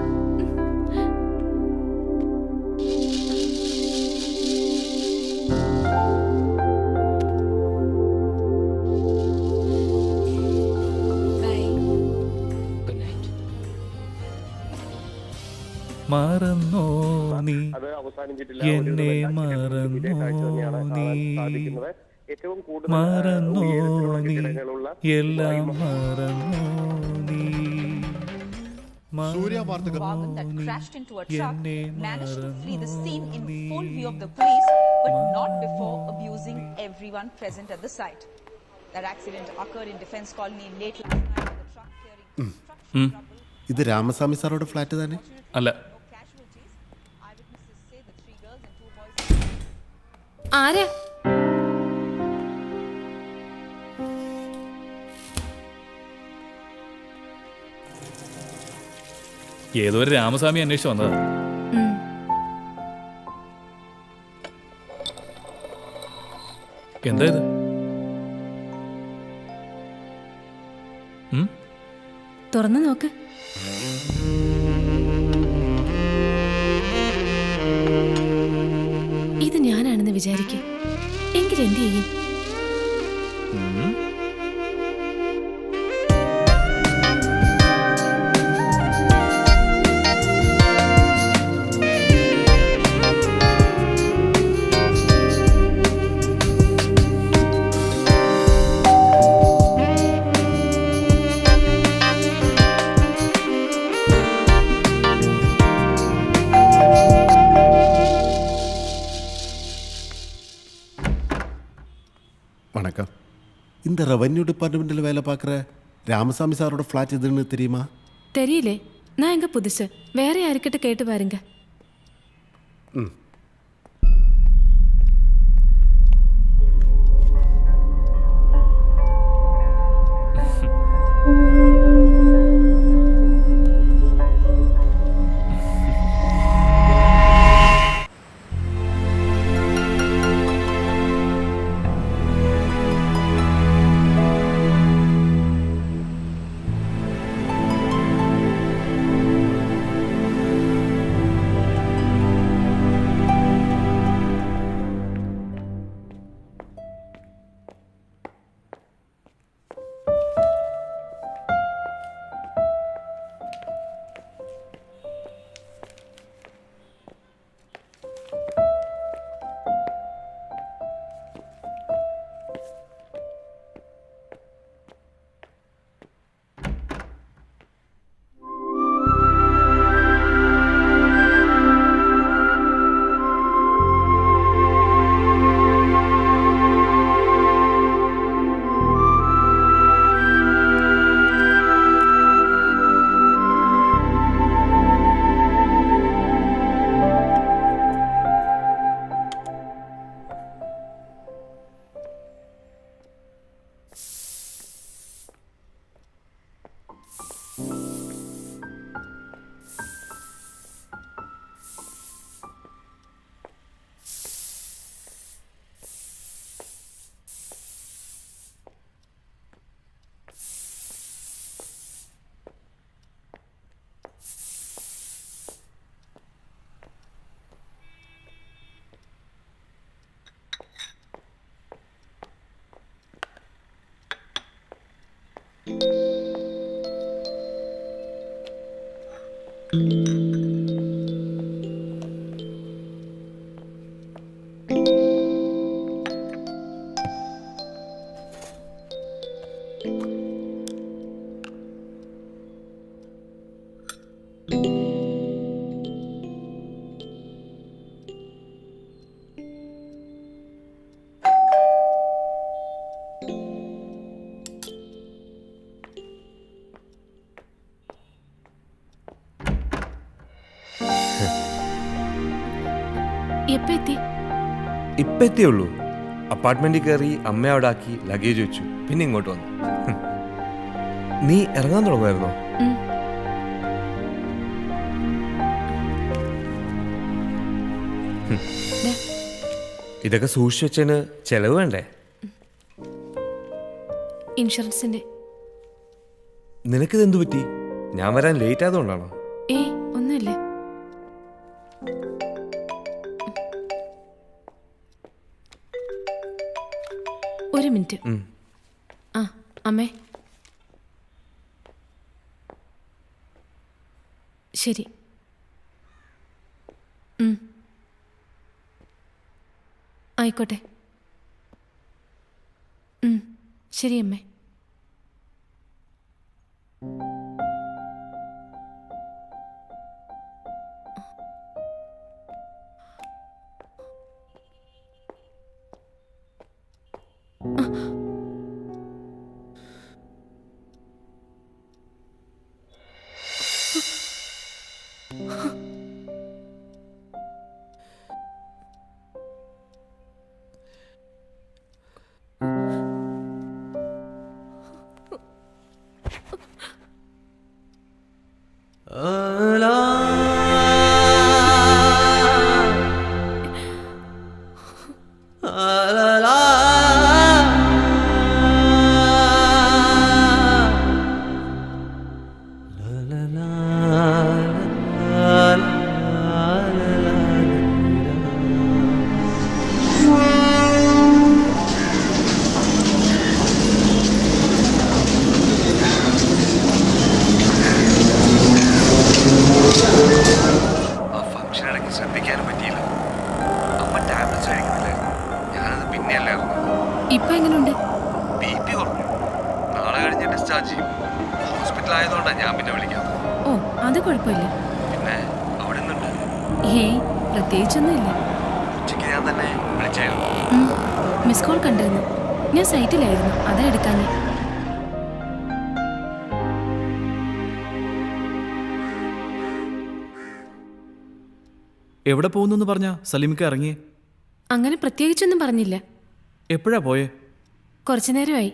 മറന്നോ നീ എന്നെ, മറന്നോ നീ, മറന്നോ നീ എല്ലാം, മറന്നോ നീ, Surya Vartaka മറന്നോ that നീ crashed into a truck എന്നെ, managed to flee the scene in മറന്നോ full നീ. view of the police, but not before abusing everyone present at the site. That accident occurred in Defense Colony late last night. The truck carrying construction rubble. ഇത് രാമസ്വാമി സാറോട് ഫ്ലാറ്റ് തന്നെ? അല്ല, No casualties. Eyewitnesses ആരാ? ഏതോ ഒരു രാമസ്വാമി അന്വേഷിച്ച് വന്നതാ. ഉം. എന്താ ഇത്? തുറന്നു നോക്ക്. ഇത് ഞാനാണെന്ന് വിചാരിക്കും. എങ്കിലെന്ത് ചെയ്യും? வணக்கம். இந்த ரெவன்யூ டிபார்ட்மெண்ட்டில் வேலை பார்க்குற ராமசாமி சாரோட ஃப்ளாட் எதுன்னு தெரியுமா? தெரியலே. நான் எங்க புதுசு. வேற யாருக்கிட்ட கேட்டு பாருங்க. ഇപ്പം എത്തിയുള്ളൂ. അപ്പാർട്ട്മെന്റിൽ കയറി അമ്മ അവിടെ ആക്കി ലഗേജ് വെച്ചു, പിന്നെ ഇങ്ങോട്ട് വന്നു. നീ ഇറങ്ങാൻ തുടങ്ങുമായിരുന്നോ? ഇതൊക്കെ സൂക്ഷിച്ചു വെച്ചതിന് ചെലവ് വേണ്ടേ? ഇൻഷുറൻസിന്റെ. നിനക്കിത് എന്തു പറ്റി? ഞാൻ വരാൻ ലേറ്റ് ആയതുകൊണ്ടാണോ? ഏയ് ഒന്നുമില്ല. ഒരു മിനിറ്റ്. ആ അമ്മേ, ശരി. ആയിക്കോട്ടെ. ശരി അമ്മേ. ആ ഫംഗ്ഷൻ ഇടയ്ക്ക് ശ്രദ്ധിക്കാനും പറ്റിയില്ല. അമ്മ ടാബ്ലറ്റ്സ് കഴിക്കുന്നില്ലായിരുന്നു. ഞാനത് പിന്നെയല്ലേ അറിഞ്ഞത്. ഇപ്പൊ എങ്ങനെയുണ്ട്? BP കുറഞ്ഞു. നാളെ കഴിഞ്ഞ് ഡിസ്ചാർജ് ചെയ്യും. ഹോസ്പിറ്റൽ ആയതുകൊണ്ടാണ് ഞാൻ പിന്നെ വിളിക്കാം. ഓ, അത് കുഴപ്പമില്ല. പിന്നെ അവിടെ നിന്നുണ്ട്. ഹേയ്, പ്രത്യേകിച്ചൊന്നുമില്ല. ഉച്ചയ്ക്ക് ഞാൻ തന്നെ വിളിച്ചായിരുന്നു. മിസ് കോൾ കണ്ടിരുന്നു. ഞാൻ സൈറ്റിലായിരുന്നു, അതാ എടുക്കാഞ്ഞേ. എവിടെ പോകുന്നു പറഞ്ഞാ സലീമിക്ക ഇറങ്ങിയേ? അങ്ങനെ പ്രത്യേകിച്ചൊന്നും പറഞ്ഞില്ല. എപ്പോഴാ പോയേ? കുറച്ചു നേരമായി.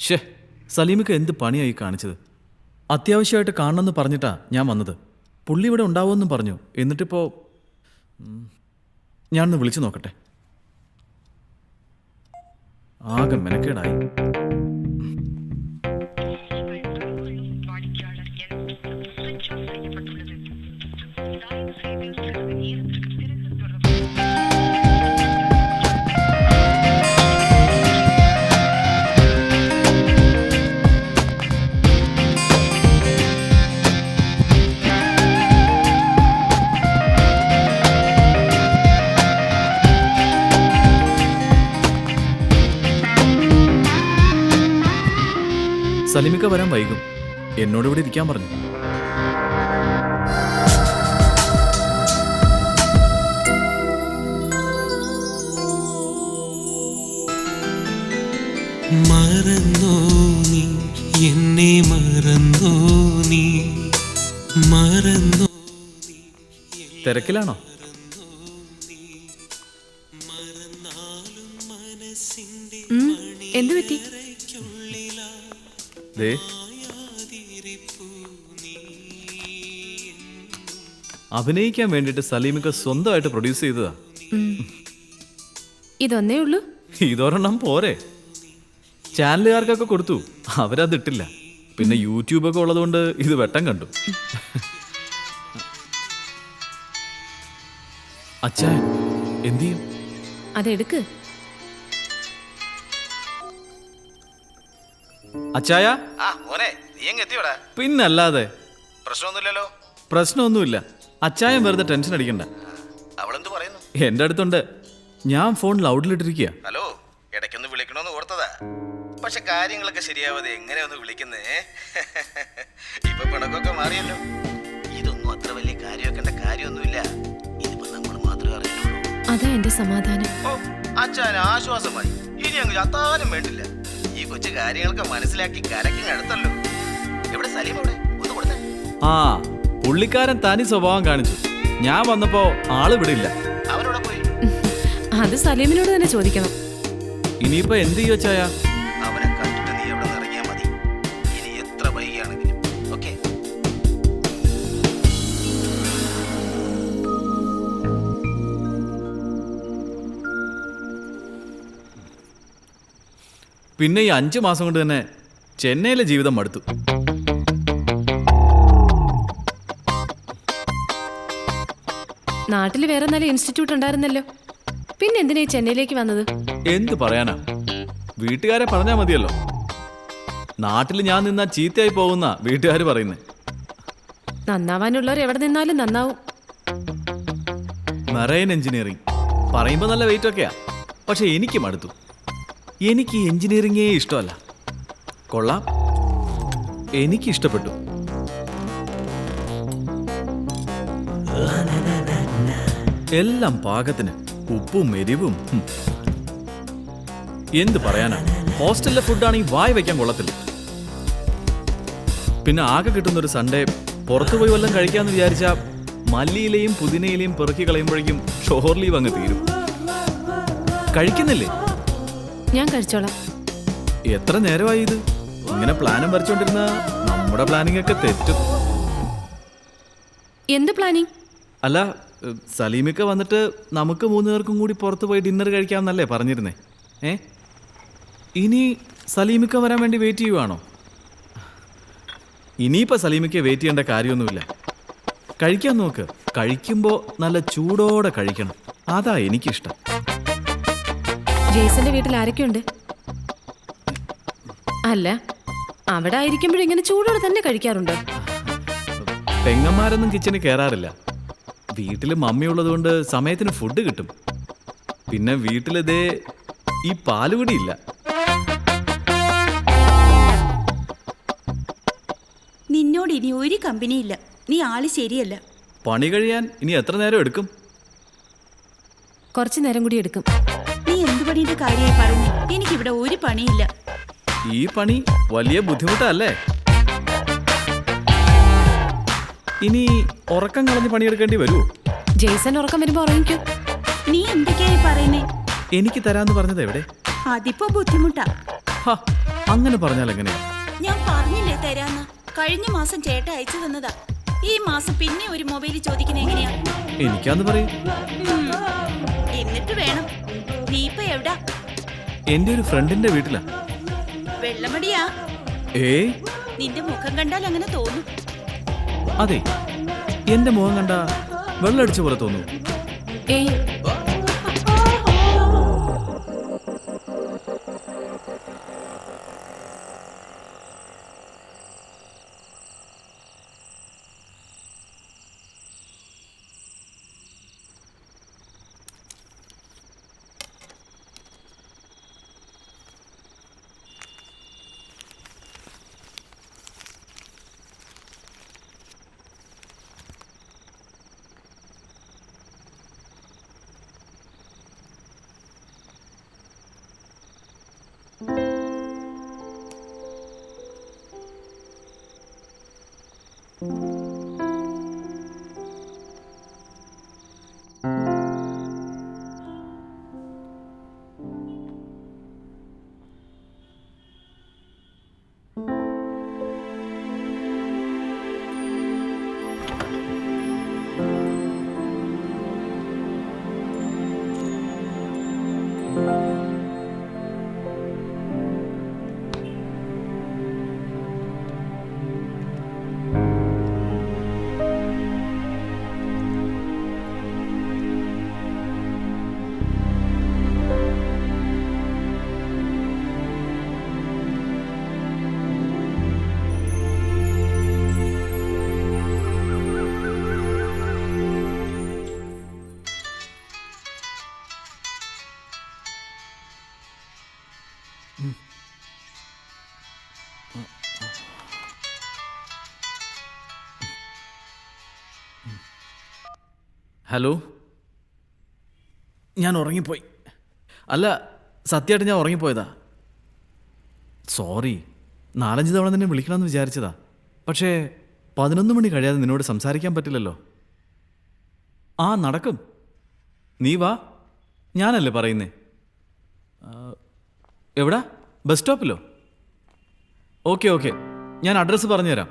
ഷേ, സലീമിക്ക എന്ത് പണിയായി കാണിച്ചത്? അത്യാവശ്യമായിട്ട് കാണണമെന്ന് പറഞ്ഞിട്ടാ ഞാൻ വന്നത്. പുള്ളി ഇവിടെ ഉണ്ടാവുമെന്നും പറഞ്ഞു. എന്നിട്ടിപ്പോ ഞാനൊന്ന് വിളിച്ചു നോക്കട്ടെ. ആകെ മെനക്കേടായി. സലീമിക്ക വരാൻ വൈകും. എന്നോട് ഇവിടെ ഇരിക്കാൻ പറഞ്ഞു. മറന്നോ നീ എന്നെ, മറന്നോ നീ, മറന്നോ? തിരക്കിലാണോ? എന്തു പറ്റി? ദേ, അഭിനയിക്കാൻ വേണ്ടിയിട്ട് സലീമിക്ക സ്വന്തമായിട്ട് പ്രൊഡ്യൂസ് ചെയ്തതാ. ഇതൊന്നേ ഉള്ളൂ? ഇതൊരെണ്ണം പോരെ. ചാനലുകാർക്കൊക്കെ കൊടുത്തു, അവരതിട്ടില്ല. പിന്നെ യൂട്യൂബൊക്കെ ഉള്ളതുകൊണ്ട് ഇത് വെട്ടം കണ്ടു. അച്ഛാ, എന്ത് ചെയ്യും? അതെടുക്ക്. അച്ചായ, പിന്നല്ലാതെ. പ്രശ്നമൊന്നുമില്ലല്ലോ. പ്രശ്നമൊന്നുമില്ല. അച്ചായം വെറുതെ ടെൻഷൻ അടിക്കണ്ട. അവളെന്ത് പറയുന്നു? എൻ്റെ അടുത്തുണ്ട്. ഞാൻ ഫോൺ ലൗഡിലിട്ടിരിക്കുക. ഹലോ, ഇടയ്ക്കൊന്ന് വിളിക്കണമെന്ന് ഓർത്തതാ. പക്ഷെ കാര്യങ്ങളൊക്കെ ശരിയാവാതെ എങ്ങനെയൊന്ന് വിളിക്കുന്നേ? ഇപ്പൊ പിണക്കൊക്കെ മാറിയല്ലോ. ഇതൊന്നും അത്ര വലിയ കാര്യമാക്കേണ്ട കാര്യമൊന്നുമില്ല. ഇതിപ്പോ നമ്മൾ മാത്രമേ അറിയുള്ളൂ. അതാ എന്റെ സമാധാനം. ഓ, അച്ഛന് ആശ്വാസമായി. ഇനി അങ്ങ് ചത്താനും വേണ്ടില്ല. ഈ കൊച്ചു കാര്യങ്ങളൊക്കെ മനസ്സിലാക്കി കരക്കിങ് അടുത്തല്ലോ. എവിടെ സലീം? അവിടെ ഒന്ന് കൊടുത്തേ. ആ, പുള്ളിക്കാരൻ തനി സ്വഭാവം കാണിച്ചു. ഞാൻ വന്നപ്പോ ആള് വിടില്ല. അവനോടെ പോയി. അത് സലീമിനോട് തന്നെ ചോദിക്കണം. ഇനിയിപ്പോ എന്ത് ചെയ്യോ ചായ? അവനെ കണ്ടിട്ട് നീ എവിടെ നിന്ന് ഇറങ്ങിയാൽ മതി. ഇനി എത്ര വൈകിയാണെങ്കിലും. ഓക്കെ. പിന്നെ ഈ 5 മാസം കൊണ്ട് തന്നെ ചെന്നൈയിലെ ജീവിതം മടുത്തു. നാട്ടിൽ വേറെ നല്ല ഇൻസ്റ്റിറ്റ്യൂട്ട് ഉണ്ടായിരുന്നല്ലോ. പിന്നെ എന്തിനാ ഈ ചെന്നൈയിലേക്ക് വന്നത്? എന്ത് പറയാനാ, വീട്ടുകാരെ പറഞ്ഞാ മതിയല്ലോ. നാട്ടിൽ ഞാൻ നിന്നാ ചീത്തയായി പോകുന്ന വീട്ടുകാർ പറയുന്നേ. നന്നാവാനുള്ളവർ എവിടെ നിന്നാലും നന്നാവും. മെറൈൻ എഞ്ചിനീയറിംഗ് പറയുമ്പോൾ നല്ല വെയിറ്റ് ഒക്കെയാ. പക്ഷെ എനിക്ക് മടുത്തു. എനിക്ക് എഞ്ചിനീയറിംഗേ ഇഷ്ടമല്ല. കൊള്ളാം, എനിക്ക് ഇഷ്ടപ്പെട്ടു. എല്ലാം പാകത്തിന്, ഉപ്പും എരിവും. എന്ത് പറയാനാ, ഹോസ്റ്റലിലെ ഫുഡാണെങ്കിൽ വായി വയ്ക്കാൻ കൊള്ളത്തില്ല. പിന്നെ ആകെ കിട്ടുന്നൊരു സൺഡേ പുറത്തുപോയി വല്ലതും കഴിക്കാമെന്ന് വിചാരിച്ചാൽ മല്ലിയിലെയും പുതിനയിലെയും പെറുക്കി കളയുമ്പോഴേക്കും ഷോർ ലീവ് അങ്ങ് തീരും. കഴിക്കുന്നില്ലേ? ഞാൻ കഴിച്ചോളാം. എത്ര നേരമായി ഇത് ഇങ്ങനെ പ്ലാനും വരച്ചോണ്ടിരുന്ന? നമ്മുടെ പ്ലാനിങ് ഒക്കെ തെറ്റും. എന്ത് പ്ലാനിങ്? അല്ല, സലീമിക്ക വന്നിട്ട് നമുക്ക് 3 പേർക്കും കൂടി പുറത്ത് പോയി ഡിന്നർ കഴിക്കാമെന്നല്ലേ പറഞ്ഞിരുന്നേ? ഇനി സലീമിക്ക വരാൻ വേണ്ടി വെയിറ്റ് ചെയ്യുവാണോ? ഇനിയിപ്പോൾ സലീമിക്ക വെയിറ്റ് ചെയ്യേണ്ട കാര്യമൊന്നുമില്ല. കഴിക്കാൻ നോക്ക്. കഴിക്കുമ്പോൾ നല്ല ചൂടോടെ കഴിക്കണം. അതാ എനിക്കിഷ്ടം. ജെയ്സന്റെ വീട്ടിൽ ആരൊക്കെയുണ്ട്? അല്ല, അവിടെ ആയിരിക്കുമ്പോഴും ഇങ്ങനെ ചൂടോടെ തന്നെ കഴിക്കാറുണ്ട്. പെങ്ങന്മാരൊന്നും കിച്ചണിൽ കയറാറില്ല. വീട്ടിൽ മമ്മി ഉള്ളതുകൊണ്ട് സമയത്തിന് ഫുഡ് കിട്ടും. പിന്നെ വീട്ടിലിതേ ഈ പാലുകൂടി ഇല്ല. നിന്നോട് ഇനി ഒരു കമ്പനിയില്ല. നീ ആള് ശരിയല്ല. പണി കഴിയാൻ ഇനി എത്ര നേരം എടുക്കും? കുറച്ചു നേരം കൂടി എടുക്കും. നീ എന്ത് പണിയുടെ കാര്യമായി പറഞ്ഞു? എനിക്കിവിടെ ഒരു പണിയില്ല. ഈ പണി വലിയ ബുദ്ധിമുട്ടല്ലേ? ഇനി ഉറക്കം കളഞ്ഞ് പണിയെടുക്കേണ്ടി വരുമോ? ജെയ്സൺ ഉറക്കം വരുമ്പോ ഉറങ്ങിക്കും. നീ എന്തൊക്കെയായി പറയുന്നേ? എനിക്ക് തരാന്ന് പറഞ്ഞത് എവിടെ? അതിപ്പോ ബുദ്ധിമുട്ടാ. അങ്ങനെ പറഞ്ഞാൽ എങ്ങനെയാ? ഞാൻ പറഞ്ഞില്ലേ തരാന്ന്. കഴിഞ്ഞ മാസം ചേട്ട അയച്ചു തന്നതാ. ഈ മാസം പിന്നെ ഒരു മൊബൈൽ ചോദിക്കുന്ന എങ്ങനെയാ? എനിക്കാന്ന് പറയും. എന്നിട്ട് വേണം. നീ ഇപ്പൊ എവിടാ? എന്റെ ഒരു ഫ്രണ്ടിന്റെ വീട്ടിലാ. വെള്ളമടിയാ? നിന്റെ മുഖം കണ്ടാൽ അങ്ങനെ തോന്നും. അതെ, എന്റെ മുഖം കണ്ട വെള്ളമടിച്ച പോലെ തോന്നും. ഹലോ, ഞാൻ ഉറങ്ങിപ്പോയി. അല്ല, സത്യമായിട്ട് ഞാൻ ഉറങ്ങിപ്പോയതാ. സോറി. 4-5 തവണ നിന്നെ വിളിക്കണമെന്ന് വിചാരിച്ചതാ. പക്ഷേ 11 മണി കഴിയാതെ നിന്നോട് സംസാരിക്കാൻ പറ്റില്ലല്ലോ. നടക്കും. നീ വാ. ഞാനല്ലേ പറയുന്നേ. എവിടാ? ബസ് സ്റ്റോപ്പിലോ? ഓക്കെ, ഞാൻ അഡ്രസ്സ് പറഞ്ഞുതരാം.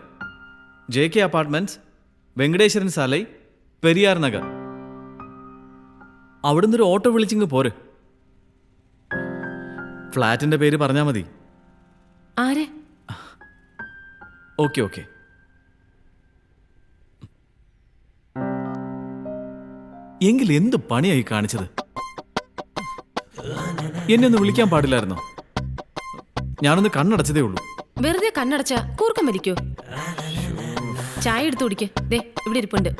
JK apartments, Venkateswaran Salai, Periyar Nagar. അവിടുന്ന് ഒരു ഓട്ടോ വിളിച്ചിങ്ങ് പോര്. ഫ്ലാറ്റിന്റെ പേര് പറഞ്ഞാൽ മതി. ആരെ? ഓക്കെ. എങ്കിൽ എന്ത് പണിയായി കാണിച്ചത്? എന്നെ ഒന്ന് വിളിക്കാൻ പാടില്ലായിരുന്നോ? ഞാനൊന്ന് കണ്ണടച്ചതേ ഉള്ളൂ. വെറുതെ കണ്ണടച്ച കൂർക്കം വലിക്കോ? ചായ എടുത്തു കുടിക്ക്. ദേ ഇവിടെ ഇരിപ്പുണ്ട്.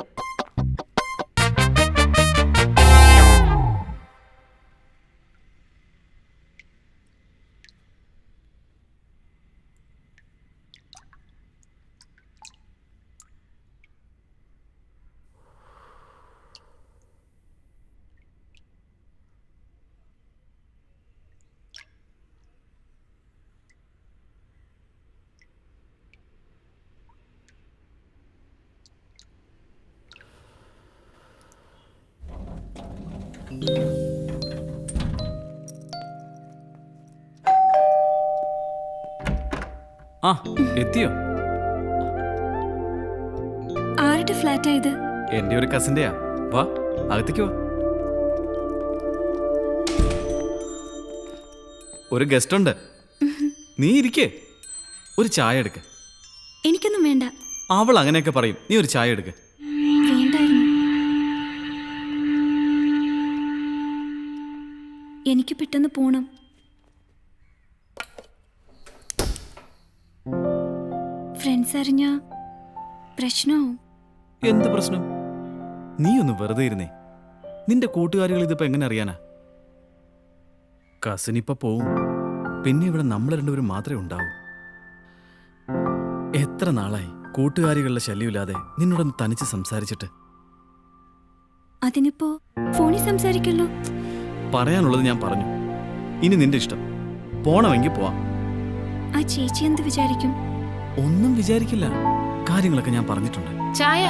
എത്തിയോ? ആരുടെ ഫ്ലാറ്റാ ഇത്? എന്റെ ഒരു കസിന്റെയാ. വാ അകത്തേക്ക് വാ. ഒരു ഗസ്റ്റ് ഉണ്ട്, നീ ഇരിക്കേ. ഒരു ചായ എടുക്ക. എനിക്കൊന്നും വേണ്ട. അവൾ അങ്ങനെയൊക്കെ പറയും, നീ ഒരു ചായ എടുക്ക. വേണ്ടായിരുന്നു. എനിക്ക് പെട്ടെന്ന് പോണം. ഫ്രണ്ട്സ് അറിഞ്ഞാ പ്രശ്നമാവും. എന്ത് പ്രശ്നം? നീ ഒന്ന് വെറുതെ ഇരുന്നേ. നിന്റെ കൂട്ടുകാരികൾ ഇതിപ്പോ എങ്ങനെ അറിയാനാ? കസിൻ ഇപ്പൊ പോവും, പിന്നെ ഇവിടെ നമ്മൾ രണ്ടുപേരും മാത്രമേ ഉണ്ടാവൂ. എത്ര നാളായി കൂട്ടുകാരികളുടെ ശല്യമില്ലാതെ നിന്നോടൊന്ന് തനിച്ച് സംസാരിച്ചിട്ട്. അതിനിപ്പോ ഫോണിൽ സംസാരിക്കല്ലോ. പറയാനുള്ളത് ഞാൻ പറഞ്ഞു. ഇനി നിന്റെ ഇഷ്ടം. പോണമെങ്കിൽ പോവാം. ആ ചേച്ചി എന്ത് വിചാരിക്കും? ഒന്നും വിചാരിക്കില്ല. കാര്യങ്ങളൊക്കെ ഞാൻ പറഞ്ഞിട്ടുണ്ട്. ചായ.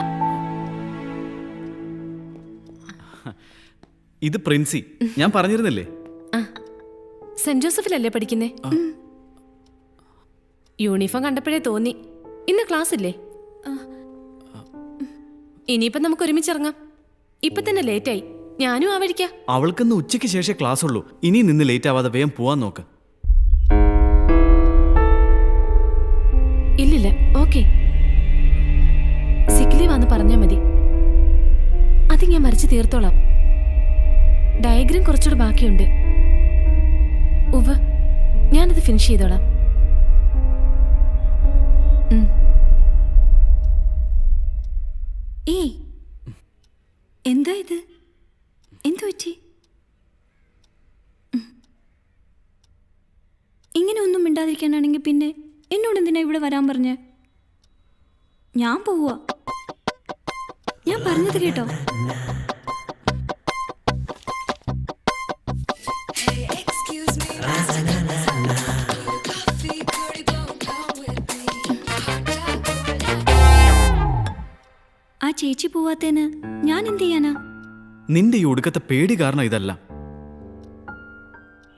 ഇത് പ്രിൻസി, ഞാൻ പറഞ്ഞിരുന്നില്ലേ? സെന്റ് ജോസഫിലല്ലേ പഠിക്കുന്നേ? യൂണിഫോം കണ്ടപ്പോഴേ തോന്നി. ഇന്ന് ക്ലാസ് ഇല്ലേ? ഇനിയിപ്പം നമുക്ക് ഒരുമിച്ചിറങ്ങാം. ഇപ്പൊ തന്നെ ലേറ്റായി. ഞാനും ആ വഴിക്കാ. അവൾക്കിന്ന് ഉച്ചയ്ക്ക് ശേഷം ക്ലാസ് ഉള്ളൂ. ഇനി നിന്ന് ലേറ്റ് ആവാതെ വേഗം പോവാൻ നോക്ക്. ഇല്ലില്ല, ഓക്കെ. സിക്ക് ലീവ് ആന്ന് പറഞ്ഞാൽ മതി. അത് ഞാൻ മറിച്ച് തീർത്തോളാം. ഡയഗ്രാം കുറച്ചുകൂടെ ബാക്കിയുണ്ട്. ഉവ്വ്, ഞാനത് ഫിനിഷ് ചെയ്തോളാം. ഏയ്, എന്താ ഇത്? എന്തു പറ്റി? ഇങ്ങനെ ഒന്നും മിണ്ടാതിരിക്കാനാണെങ്കിൽ പിന്നെ എന്നോട് എന്തിനാ ഇവിടെ വരാൻ പറഞ്ഞ? ഞാൻ പോവുക. ഞാൻ പറഞ്ഞത് കേട്ടോ. ആ ചേച്ചി പോവാത്തേന് ഞാൻ എന്ത് ചെയ്യാനാ? നിന്റെ ഈ ഒടുക്കത്തെ പേടി കാരണം ഇതല്ല.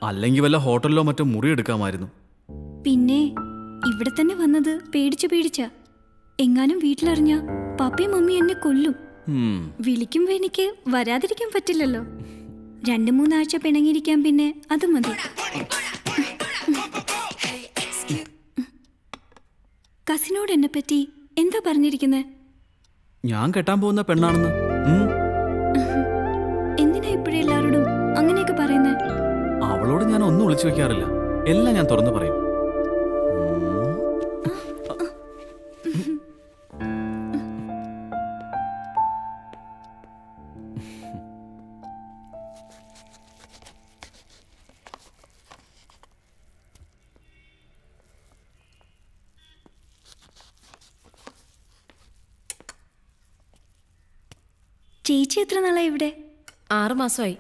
അല്ലെങ്കിൽ വല്ല ഹോട്ടലിലോ മറ്റോ മുറി എടുക്കാമായിരുന്നു. പിന്നെ ഇവിടെ തന്നെ വന്നത് പേടിച്ച. എങ്ങാനും വീട്ടിലറിഞ്ഞ പപ്പയും മമ്മിയും എന്നെ കൊല്ലും. വിളിക്കുമ്പോ എനിക്ക് വരാതിരിക്കാൻ പറ്റില്ലല്ലോ. 2-3 ആഴ്ച പിണങ്ങിയിരിക്കാൻ, പിന്നെ അത് മതി. കസിനോട് എന്നെ പറ്റി എന്താ പറഞ്ഞിരിക്കുന്നത്? ഞാൻ കെട്ടാൻ പോകുന്ന പെണ്ണാണെന്ന്. എന്തിനാ ഇപ്പോഴേ എല്ലാവരോടും അങ്ങനെയൊക്കെ പറയുന്നേ? അവളോട് ഞാൻ ഒന്നും ഒളിച്ചു വെക്കാറില്ല. എല്ലാം ഞാൻ തുറന്നു പറയും. ചേച്ചി എത്ര നാളായി ഇവിടെ? 6 മാസമായി.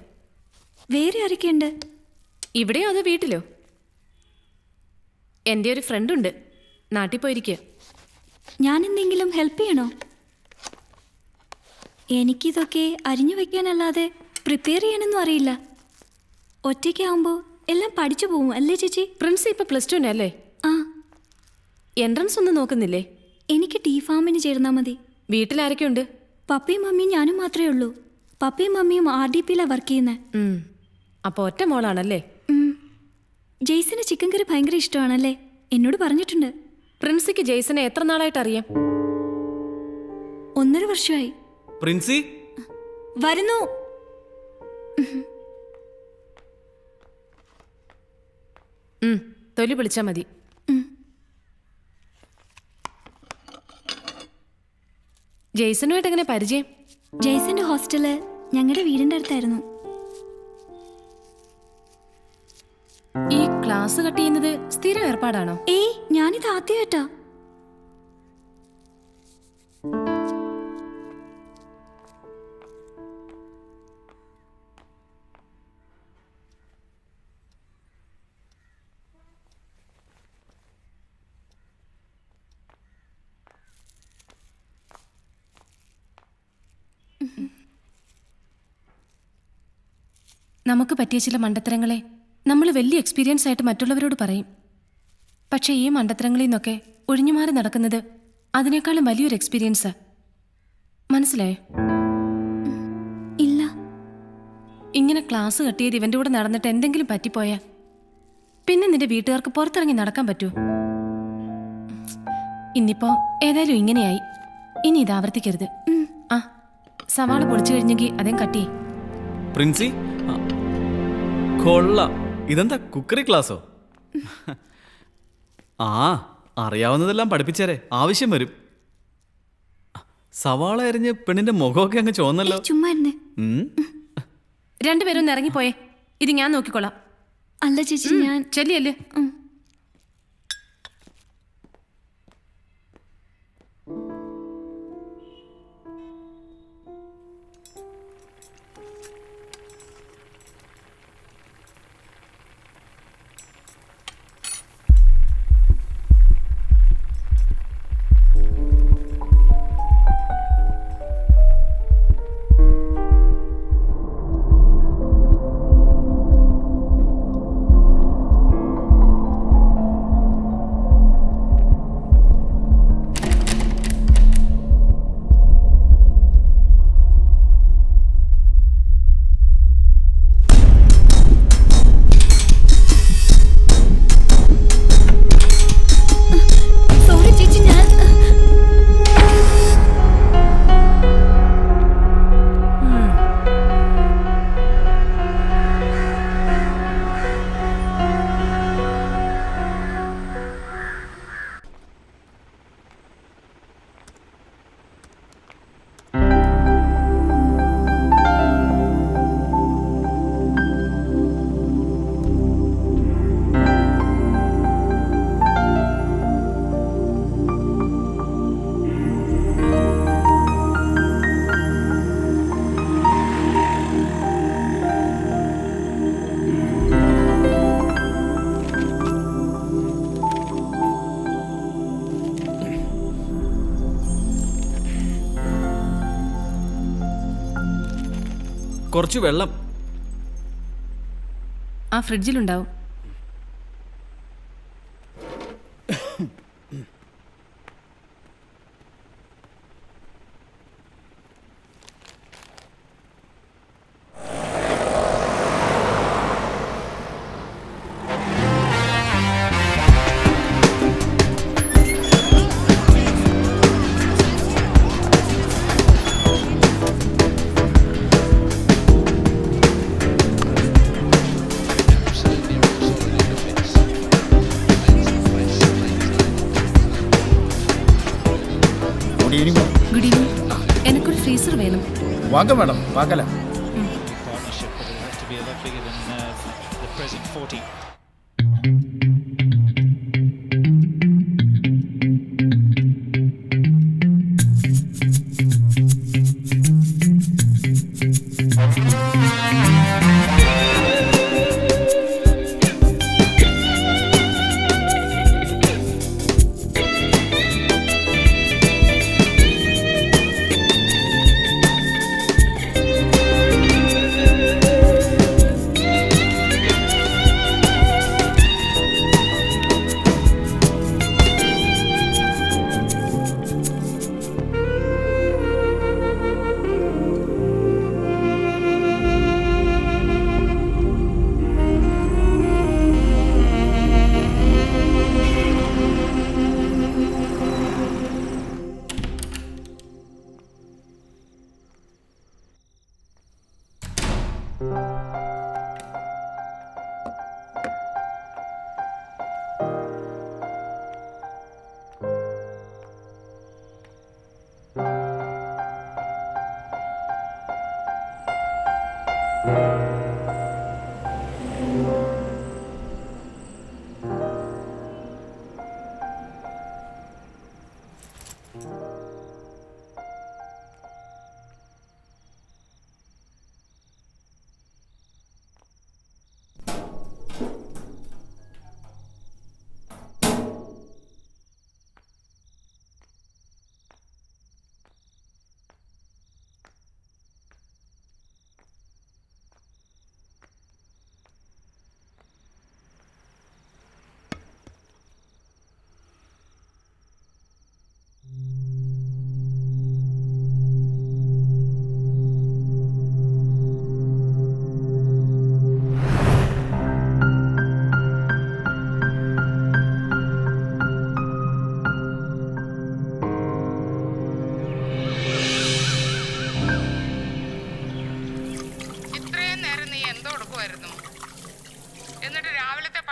വേറെ ആരൊക്കെയുണ്ട്? ഇവിടെയോ അതോ വീട്ടിലോ? എൻ്റെ ഒരു ഫ്രണ്ട് ഉണ്ട്, നാട്ടിൽ പോയിരിക്കുക. ഞാൻ എന്തെങ്കിലും ഹെൽപ്പ് ചെയ്യണോ? എനിക്കിതൊക്കെ അരിഞ്ഞു വെക്കാനല്ലാതെ പ്രിപ്പയർ ചെയ്യാനൊന്നും അറിയില്ല. ഒറ്റയ്ക്കാവുമ്പോൾ എല്ലാം പഠിച്ചു പോവും അല്ലേ ചേച്ചി? പ്രിൻസ് ഇപ്പൊ +2 അല്ലേ? ആ. എൻട്രൻസ് ഒന്നും നോക്കുന്നില്ലേ? എനിക്ക് ടീ ഫാമിന് ചേർന്നാൽ മതി. വീട്ടിലാരൊക്കെ ഉണ്ട്? പപ്പയും മമ്മിയും ഞാനും മാത്രമേ ഉള്ളൂ. പപ്പയും മമ്മിയും RDPയിലാണ് വർക്ക് ചെയ്യുന്നത്. അപ്പൊ ഒറ്റ മോളാണല്ലേ? ജെയ്സിന് ചിക്കൻ കറി ഭയങ്കര ഇഷ്ടമാണല്ലേ? എന്നോട് പറഞ്ഞിട്ടുണ്ട്. പ്രിൻസിക്ക് ജെയ്സനെ എത്ര നാളായിട്ട് അറിയാം? 1.5 വർഷമായി. പ്രിൻസി വരുന്നു. തൊലി വിളിച്ചാ മതി. ജെയ്സനുമായിട്ട് എങ്ങനെ പരിചയം? ജെയ്സന്റെ ഹോസ്റ്റല് ഞങ്ങളുടെ വീടിന്റെ അടുത്തായിരുന്നു. ഈ ക്ലാസ് കട്ട് ചെയ്യുന്നത് സ്ഥിരം ഏർപ്പാടാണോ? ഏയ്, ഞാനിത് ആദ്യമായിട്ടാ. നമുക്ക് പറ്റിയ ചില മണ്ടത്തരങ്ങളെ നമ്മൾ വലിയ എക്സ്പീരിയൻസ് ആയിട്ട് മറ്റുള്ളവരോട് പറയും. പക്ഷേ ഈ മണ്ടത്തരങ്ങളിൽ നിന്നൊക്കെ ഒഴിഞ്ഞുമാറി നടക്കുന്നത് അതിനേക്കാളും വലിയൊരു എക്സ്പീരിയൻസാ. മനസ്സിലായോ? ഇങ്ങനെ ക്ലാസ് കട്ട് ചെയ്ത് ഇവന്റെ കൂടെ നടന്നിട്ട് എന്തെങ്കിലും പറ്റിപ്പോയാ പിന്നെ നിന്റെ വീട്ടുകാർക്ക് പുറത്തിറങ്ങി നടക്കാൻ പറ്റൂ? ഇന്നിപ്പോ ഏതായാലും ഇങ്ങനെയായി. ഇനി ഇത് ആവർത്തിക്കരുത്. ആ സവാള പൊളിച്ചു കഴിഞ്ഞെങ്കിൽ അതേ കട്ടി. പ്രിൻസി കൊള്ളാം. ഇതെന്താ കുക്കറി ക്ലാസ്സോ? ആ അറിയാവുന്നതെല്ലാം പഠിപ്പിച്ചേരെ, ആവശ്യം വരും. സവാള അരിഞ്ഞ് പെണ്ണിന്റെ മുഖമൊക്കെ അങ്ങ് ചോന്നല്ലോ. ചുമ്മാ ഇരുന്നേ. രണ്ടുപേരും ഒന്ന് ഇറങ്ങിപ്പോയേ, ഇത് ഞാൻ നോക്കിക്കൊള്ളാം. അല്ല ചേച്ചി, ഞാൻ ചെല്ലിയല്ലേ. കുറച്ച് വെള്ളം ആ ഫ്രിഡ്ജിലുണ്ടാവും. Good evening. Good evening. എനിക്കൊരു ഫ്രീസർ വേണം. വാങ്ങ മേഡം, വാങ്ങല.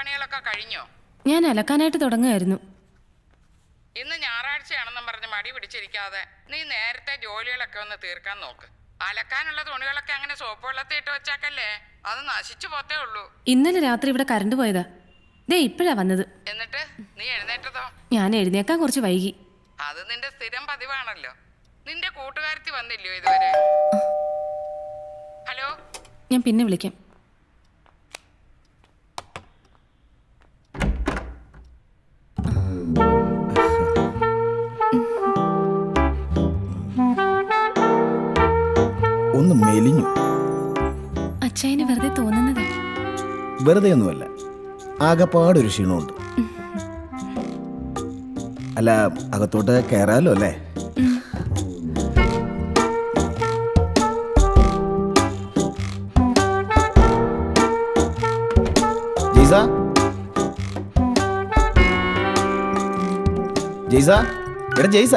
പണികളൊക്കെ കഴിഞ്ഞോ? ഞാൻ അലക്കാനായിട്ട് തുടങ്ങുമായിരുന്നു. ഇന്ന് ഞായറാഴ്ചയാണെന്നും പറഞ്ഞ് മടി പിടിച്ചിരിക്കാതെ നീ നേരത്തെ ജോലികളൊക്കെ ഒന്ന് തീർക്കാൻ നോക്ക്. അലക്കാനുള്ള തുണികളൊക്കെ അങ്ങനെ സോപ്പ് വെള്ളത്തിൽ ഇട്ട് വെച്ചാക്കല്ലേ, അത് നശിച്ചു പോത്തേ ഉള്ളൂ. ഇന്നലെ രാത്രി ഇവിടെ കറണ്ട് പോയതാ. ദേ ഇപ്പോഴാ വന്നത്. എന്നിട്ട് നീ എഴുന്നേറ്റതോ? ഞാൻ എഴുന്നേക്കാൻ കുറച്ച് വൈകി. അത് നിന്റെ സ്ഥിരം പതിവാണല്ലോ. നിന്റെ കൂട്ടുകാരത്തി വന്നില്ലയോ ഇതുവരെ? ഹലോ, ഞാൻ പിന്നെ വിളിക്കാം. ഒന്ന് മെലിഞ്ഞു. അച്ചായന് വെറുതെ തോന്നുന്നതാ. വെറുതെ ഒന്നുമല്ല, ആകെപ്പാടൊരു ക്ഷീണമുണ്ട്. അല്ല, അകത്തോട്ട് കയറാലോ അല്ലേ? ജയ്സ, ജയ്സ, എടാ ജയ്സ.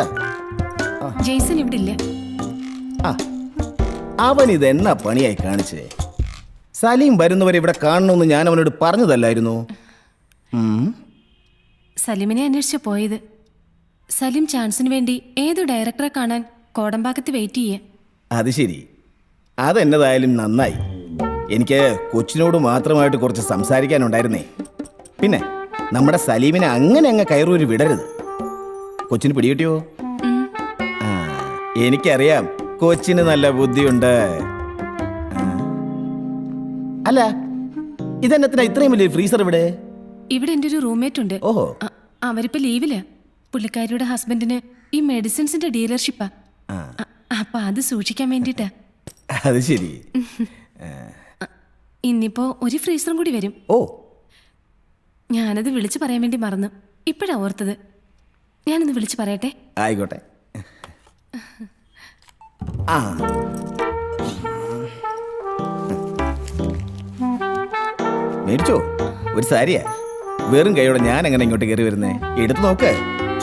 ജെയ്സൺ ഇവിടെ ഇല്ല. ആ, അവൻ ഇത് എന്നാ പണിയായി കാണിച്ചേ? സലീം വരുന്നവരെ ഇവിടെ കാണണമെന്ന് ഞാൻ അവനോട് പറഞ്ഞതല്ലായിരുന്നു? സലീമിനെ അന്വേഷിച്ച് പോയത്. സലീം ചാൻസിന് വേണ്ടി ഏതോ ഡയറക്ടറെ കാണാൻ കോടമ്പാക്കത്ത് വെയിറ്റ് ചെയ്യാ. അത് ശരി, അതെന്നതായാലും നന്നായി. എനിക്ക് കൊച്ചിനോട് മാത്രമായിട്ട് കുറച്ച് സംസാരിക്കാനുണ്ടായിരുന്നേ. പിന്നെ നമ്മുടെ സലീമിനെ അങ്ങനെ അങ്ങ് കയറൂരി വിടരുത്. കൊച്ചിന് പിടികിട്ടിയോ? ആ, എനിക്കറിയാം കൊച്ചിന് നല്ല ബുദ്ധിയുണ്ട്. അല്ല, ഇതെന്നത്തിനാ ഇത്രയും വലിയ ഫ്രീസർ ഇവിടെ? ഇവിടെ എൻ്റെ ഒരു റൂംമേറ്റ് ഉണ്ട്. ഓഹോ. അവരിപ്പോ ലീവിലാ. പുള്ളിക്കാരിയുടെ ഹസ്ബൻഡിന് ഈ മെഡിസിൻസിന്റെ ഡീലർഷിപ്പാ. അപ്പൊ അത് സൂക്ഷിക്കാൻ വേണ്ടിട്ടാ. അത് ശരി. ഇന്നിപ്പോ ഒരു ഫ്രീസറും കൂടി വരും. ഓ, ഞാനത് വിളിച്ചു പറയാൻ വേണ്ടി മറന്നു. ഇപ്പഴാ ഓർത്തത്. ഞാനൊന്ന് വിളിച്ചു പറയട്ടെ? ആയിക്കോട്ടെ. ആ, മേടിച്ചോ? ഒരു സാരിയാ. വെറും കൈയോടെ ഞാൻ എങ്ങനെ ഇങ്ങോട്ട് കയറി വരുന്നേ? എടുത്തു നോക്ക്.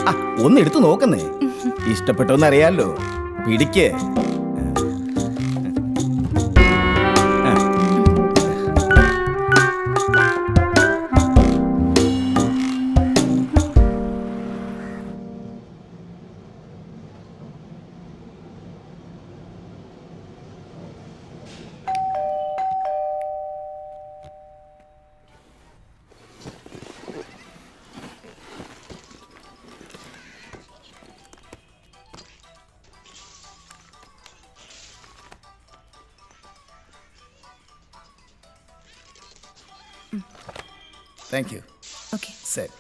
ആ, ഒന്ന് എടുത്തു നോക്കുന്നേ. ഇഷ്ടപ്പെട്ടോന്ന് അറിയാലോ. പിടിക്ക്. Thank you. ഓക്കെ. ശരി.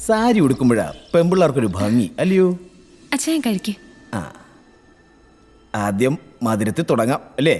സാരി ഉടുക്കുമ്പോഴാ പെമ്പിള്ളേർക്കൊരു ഭംഗി, അല്ലയോ? അച്ഛൻ കഴിക്ക്. ആ, ആദ്യം മധുരത്തിൽ തുടങ്ങാം അല്ലേ?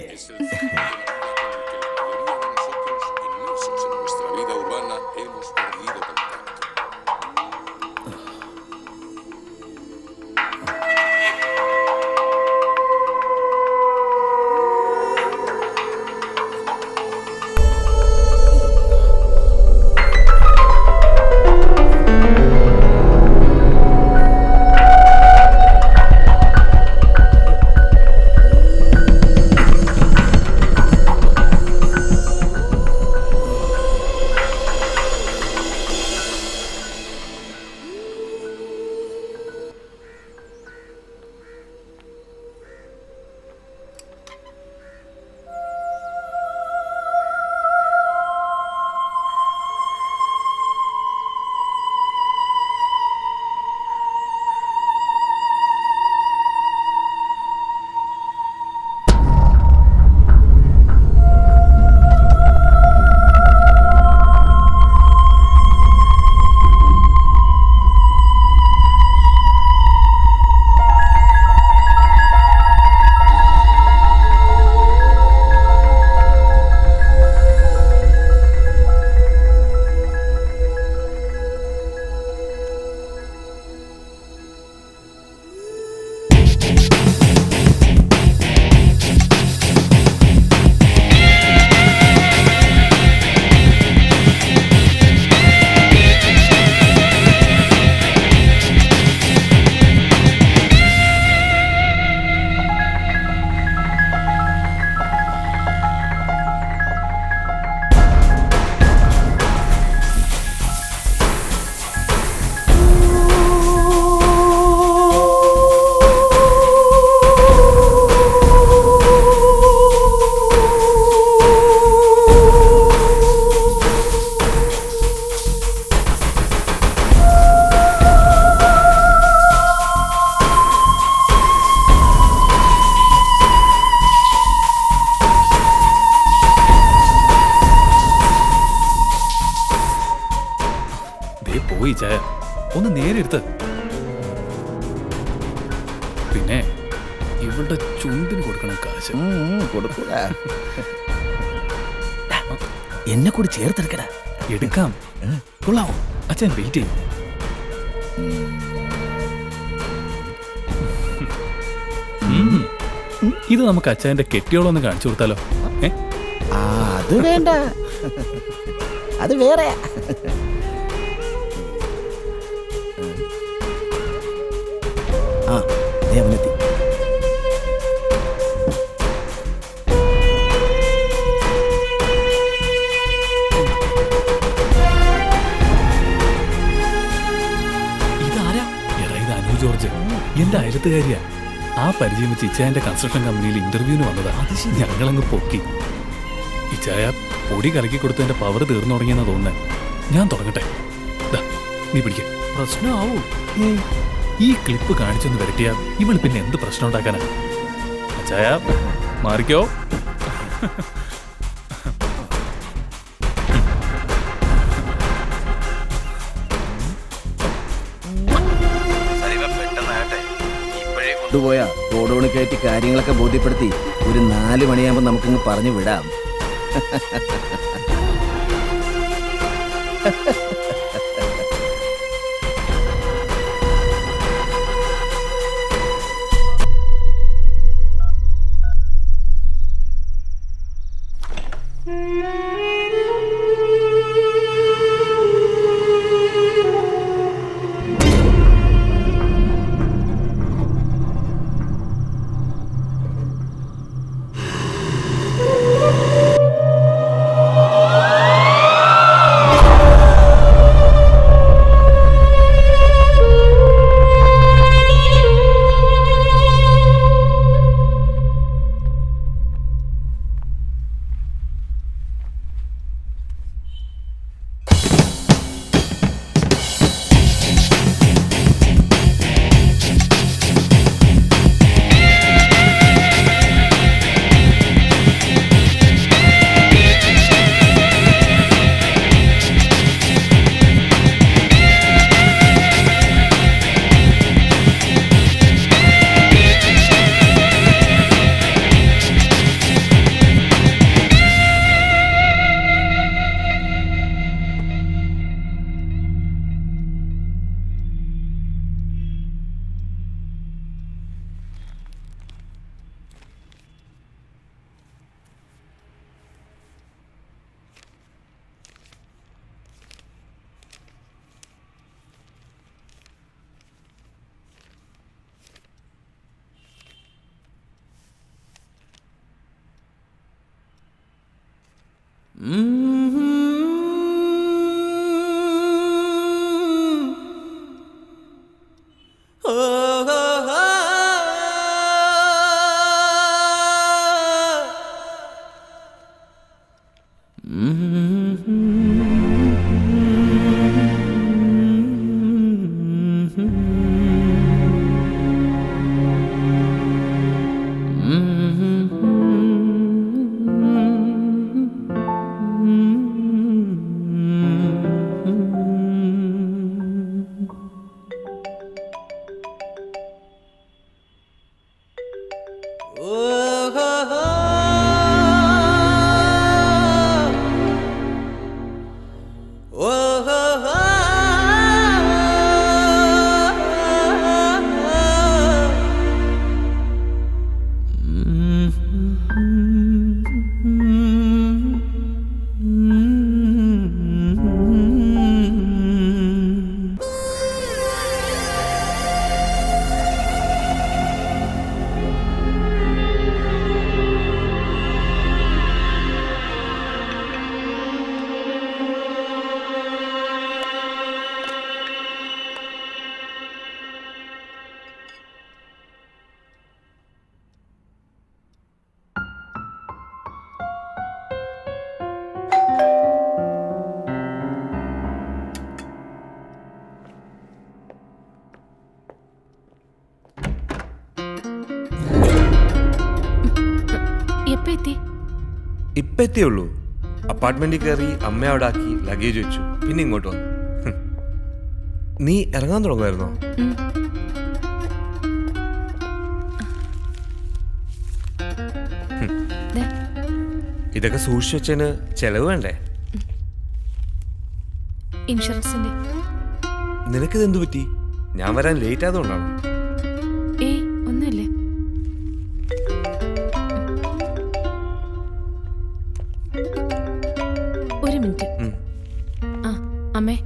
ഇരുത്ത്. പിന്നെ ഇവളുടെ ചുണ്ടിന് കൊടുക്കണം കാശ്. കൊടുക്കൂല. എന്നെ കൂടി ചേർത്തെടുക്കടാ. എടുക്കാം. കൊള്ളാമോ? അച്ഛൻ വെയിറ്റ് ചെയ്യും. ഇത് നമുക്ക് അച്ഛൻ്റെ കെട്ടിയോളം ഒന്ന് കാണിച്ചു കൊടുത്താലോ? അത് വേണ്ട, അത് വേറെ. അവനെത്തി. ഇതാരാ? എടാ, ഇത് അനു ജോർജ്, എന്റെ അയലത്തുകാരിയാ. ആ പരിചയം വെച്ച് ഇച്ചായന്റെ കൺസ്ട്രക്ഷൻ കമ്പനിയിൽ ഇന്റർവ്യൂവിന് വന്നതാ. ഞങ്ങളങ്ങ് പൊക്കി. ഇച്ചായ പൊടി കലക്കി കൊടുത്തതിന്റെ പവർ തീർന്നു തുടങ്ങിയെന്നാ തോന്നുന്നത്. ഞാൻ തുടങ്ങട്ടെ. നീ പിടിക്ക. പ്രശ്നമാവൂ. ഈ ക്ലിപ്പ് കാണിച്ചൊന്ന് വരട്ടിയാ ഇവൾ പിന്നെ എന്ത് പ്രശ്നം ഉണ്ടാക്കാനാ? അച്ചായ മാറിക്കോ. കൊണ്ടുപോയാ ഗോഡൌണിൽ കയറ്റി കാര്യങ്ങളൊക്കെ ബോധ്യപ്പെടുത്തി ഒരു 4 മണിയാകുമ്പോൾ നമുക്കിങ്ങ് പറഞ്ഞു വിടാം. ഇപ്പം എത്തിയുള്ളൂ. അപ്പാർട്ട്മെന്റിൽ കയറി അമ്മ അവിടെ ആക്കി ലഗേജ് വെച്ചു. പിന്നെ ഇങ്ങോട്ട് വന്നു. നീ ഇറങ്ങാൻ തുടങ്ങുമായിരുന്നോ? ഇതൊക്കെ സൂക്ഷിച്ചു വെച്ചതിന് ചെലവ് വേണ്ടേ? ഇൻഷുറൻസിന്റെ. നിനക്കിത് എന്തു പറ്റി? ഞാൻ വരാൻ ലേറ്റ് ആയതുകൊണ്ടാണോ? ഏയ് ഒന്നുമില്ലേ. ഒരു മിനിറ്റ്. ആ അമ്മേ,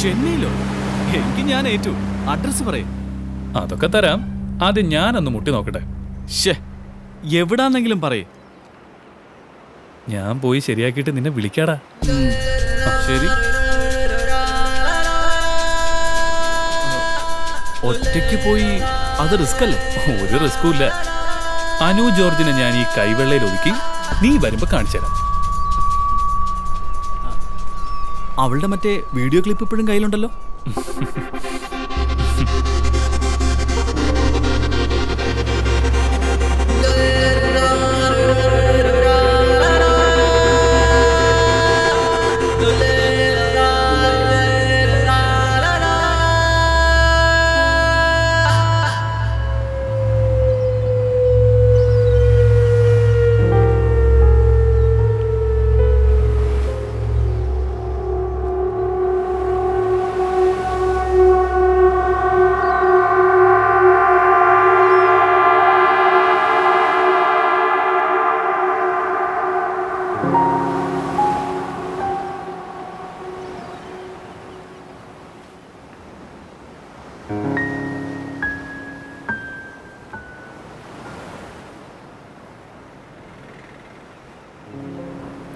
ചെന്നൈയിലോ? എനിക്ക് ഞാൻ ഏറ്റു. അഡ്രസ് പറയും. അതൊക്കെ തരാം. ആദ്യം ഞാനൊന്ന് മുട്ടി നോക്കട്ടെ. ഷേ, എവിടാന്നെങ്കിലും പറയേ. ഞാൻ പോയി ശരിയാക്കിയിട്ട് നിന്നെ വിളിക്കാടാ. ശരി. ഒറ്റയ്ക്ക് പോയി അത് റിസ്ക് അല്ലേ? ഒരു റിസ്കും ഇല്ല. അനു ജോർജിനെ ഞാൻ ഈ കൈവെള്ളയിൽ ഒതുക്കി നീ വരുമ്പോ കാണിച്ചു തരാം. അവളുടെ മറ്റേ വീഡിയോ ക്ലിപ്പ് ഇപ്പോഴും കയ്യിലുണ്ടല്ലോ.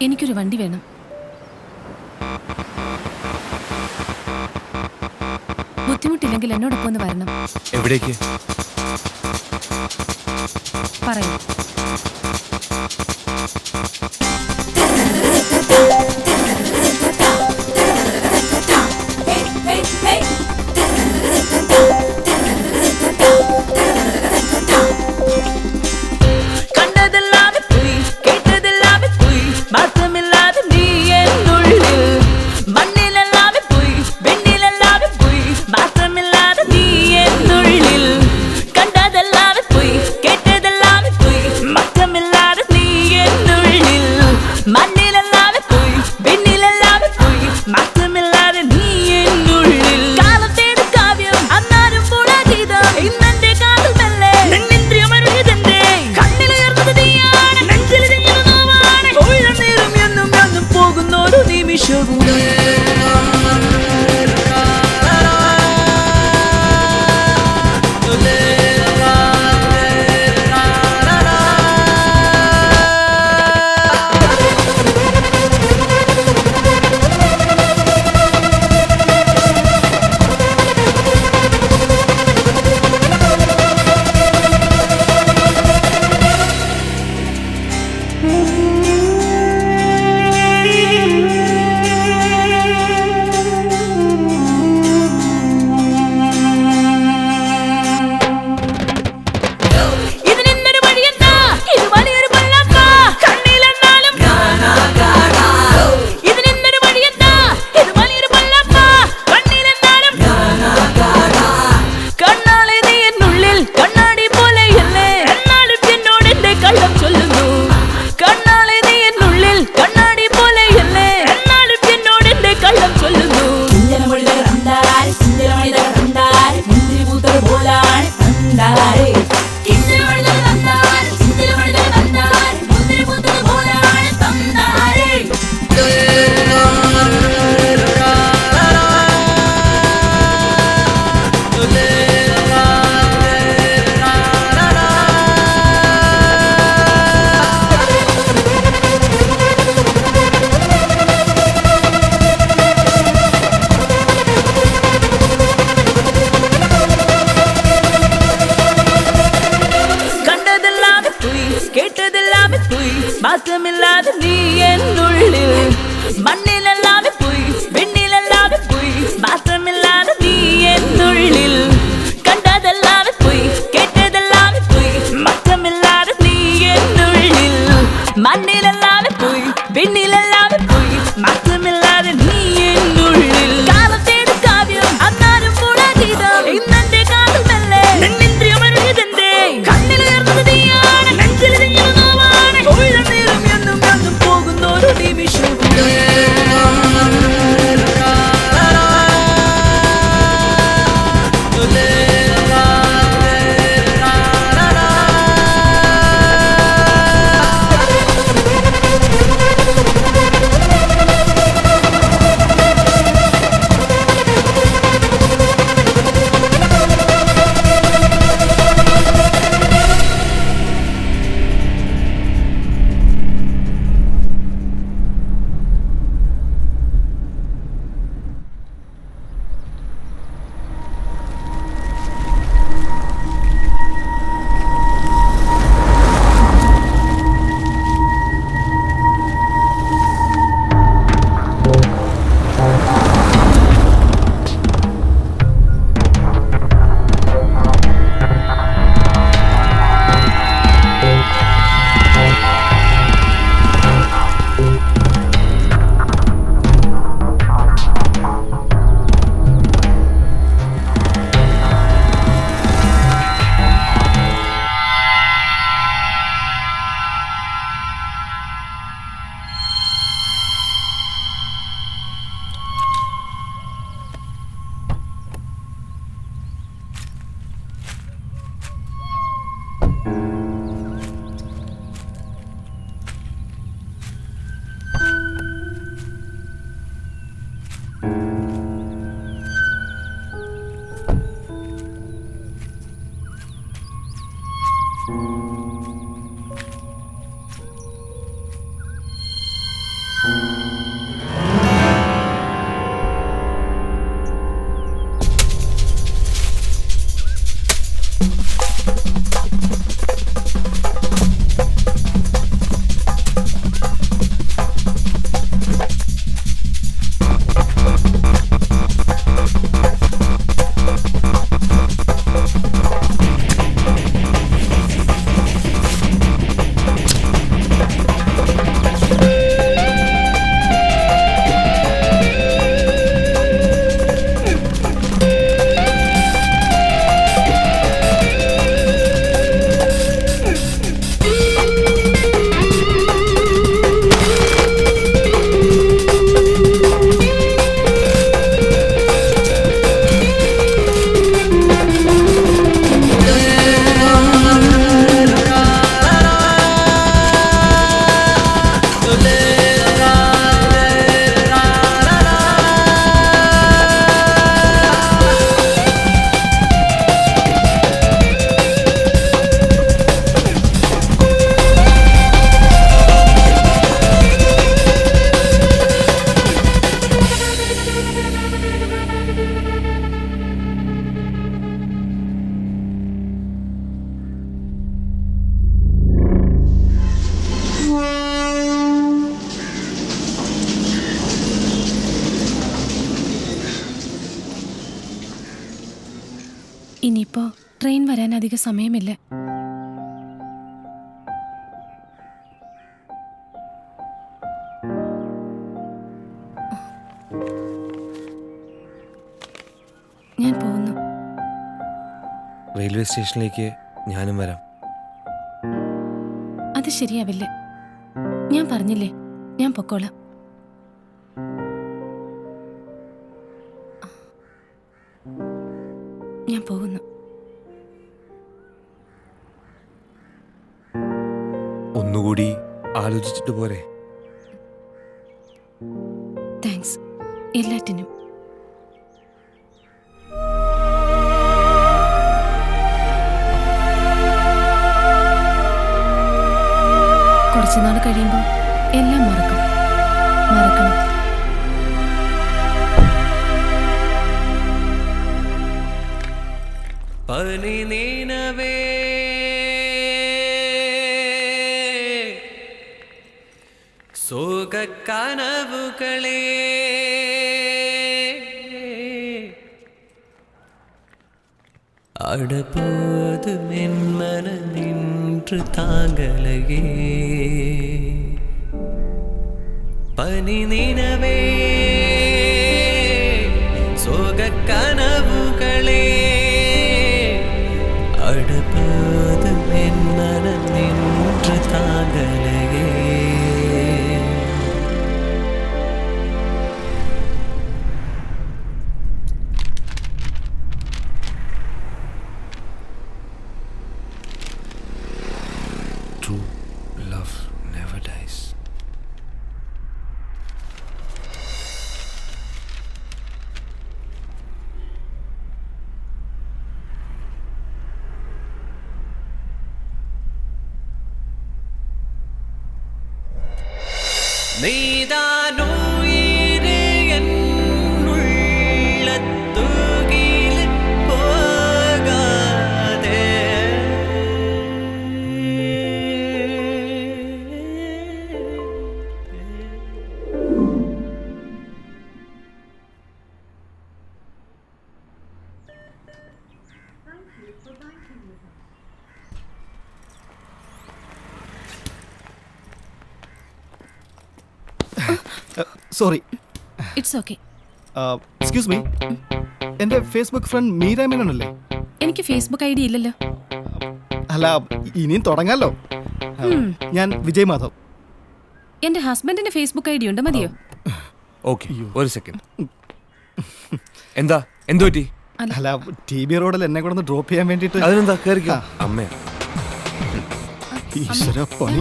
എനിക്കൊരു വണ്ടി വേണം. ബുദ്ധിമുട്ടില്ലെങ്കിൽ എന്നോടൊപ്പം ഒന്ന് വരണം. എവിടേക്ക്? പറയൂ. മാറ്റമില്ലാതെ നീ എന്നുള്ളിൽ മണ്ണിലല്ലാതെ പോയി വെണ്ണിലല്ലാതെ പോയി മാറ്റമില്ലാതെ നീ എന്നുള്ളിൽ കണ്ടതല്ലാതെ പോയി കേട്ടതല്ലാതെ പോയി മാറ്റമില്ലാതെ നീ എന്നുള്ളിൽ മണ്ണിലല്ലാതെ പോയി വെണ്ണിലല്ലാതെ പോയി മാറ്റമില്ലാതെ നീ എന്നുള്ളിൽ കാലത്തേട് കാവ്യം അന്നാരും കൂടാതീതം ഇന്നെന്റെ കാലമല്ലേ നിന്നിന്ദ്രിയമറിയതെന്തേ കണ്ണിലുയർന്നത് നീയാണ് നെഞ്ചിൽ നോവാണ് ഒഴിഞ്ഞേറും എന്നും എന്നും പോകുന്നൊരു നിമിഷം ഇപ്പോ ട്രെയിൻ വരാൻ അധിക സമയമില്ല. ഞാൻ പോകുന്നു. റെയിൽവേ സ്റ്റേഷനിലേക്ക് ഞാനും വരാം. അത് ശരിയാവില്ല. ഞാൻ പറഞ്ഞില്ലേ, ഞാൻ പൊക്കോളാം. ഞാൻ പോകുന്നു. ഒന്നുകൂടി ആലോചിച്ചിട്ട് പോരെ? താങ്ക്സ് എല്ലാറ്റിനും. കുറച്ചുനാൾ കഴിയുമ്പോൾ എല്ലാം മറക്കണം. പനി നീനവേ സോകക്കനവുകളേ அடபோது மென்மன நின்று தாங்கலையே பனி நினவே சோகக் கனவுகளே அடபோது மென்மன நின்று தாங்கலையே True love never dies. നീതാനോ എൻ ഉള്ളത്തുകിൽ പോകാതെ sorry. It's okay. Excuse me, എൻ്റെ ഫേസ്ബുക്ക് ഫ്രണ്ട് മീര മേനോനല്ലേ? എനിക്ക് ഫേസ്ബുക്ക് ഐഡി ഇല്ലല്ലോ. അല്ല, ഇനിയും തുടങ്ങാലോ. ഞാൻ വിജയ് മാധവ്. എൻ്റെ ഹസ്ബൻഡിന്റെ ഫേസ്ബുക്ക് ഐഡി ഉണ്ട്, മതിയോ? ഓക്കെ, ഒരു സെക്കൻഡ്. എന്താ എന്തു പറ്റി? അല്ല, ടി ബി റോഡിൽ എന്നെ കൂടെ ഒന്ന് ഡ്രോപ്പ് ചെയ്യാൻ വേണ്ടിയിട്ട്. അതിനെന്താ കയറിക്കോ. അമ്മ ഈശ്വര പണി.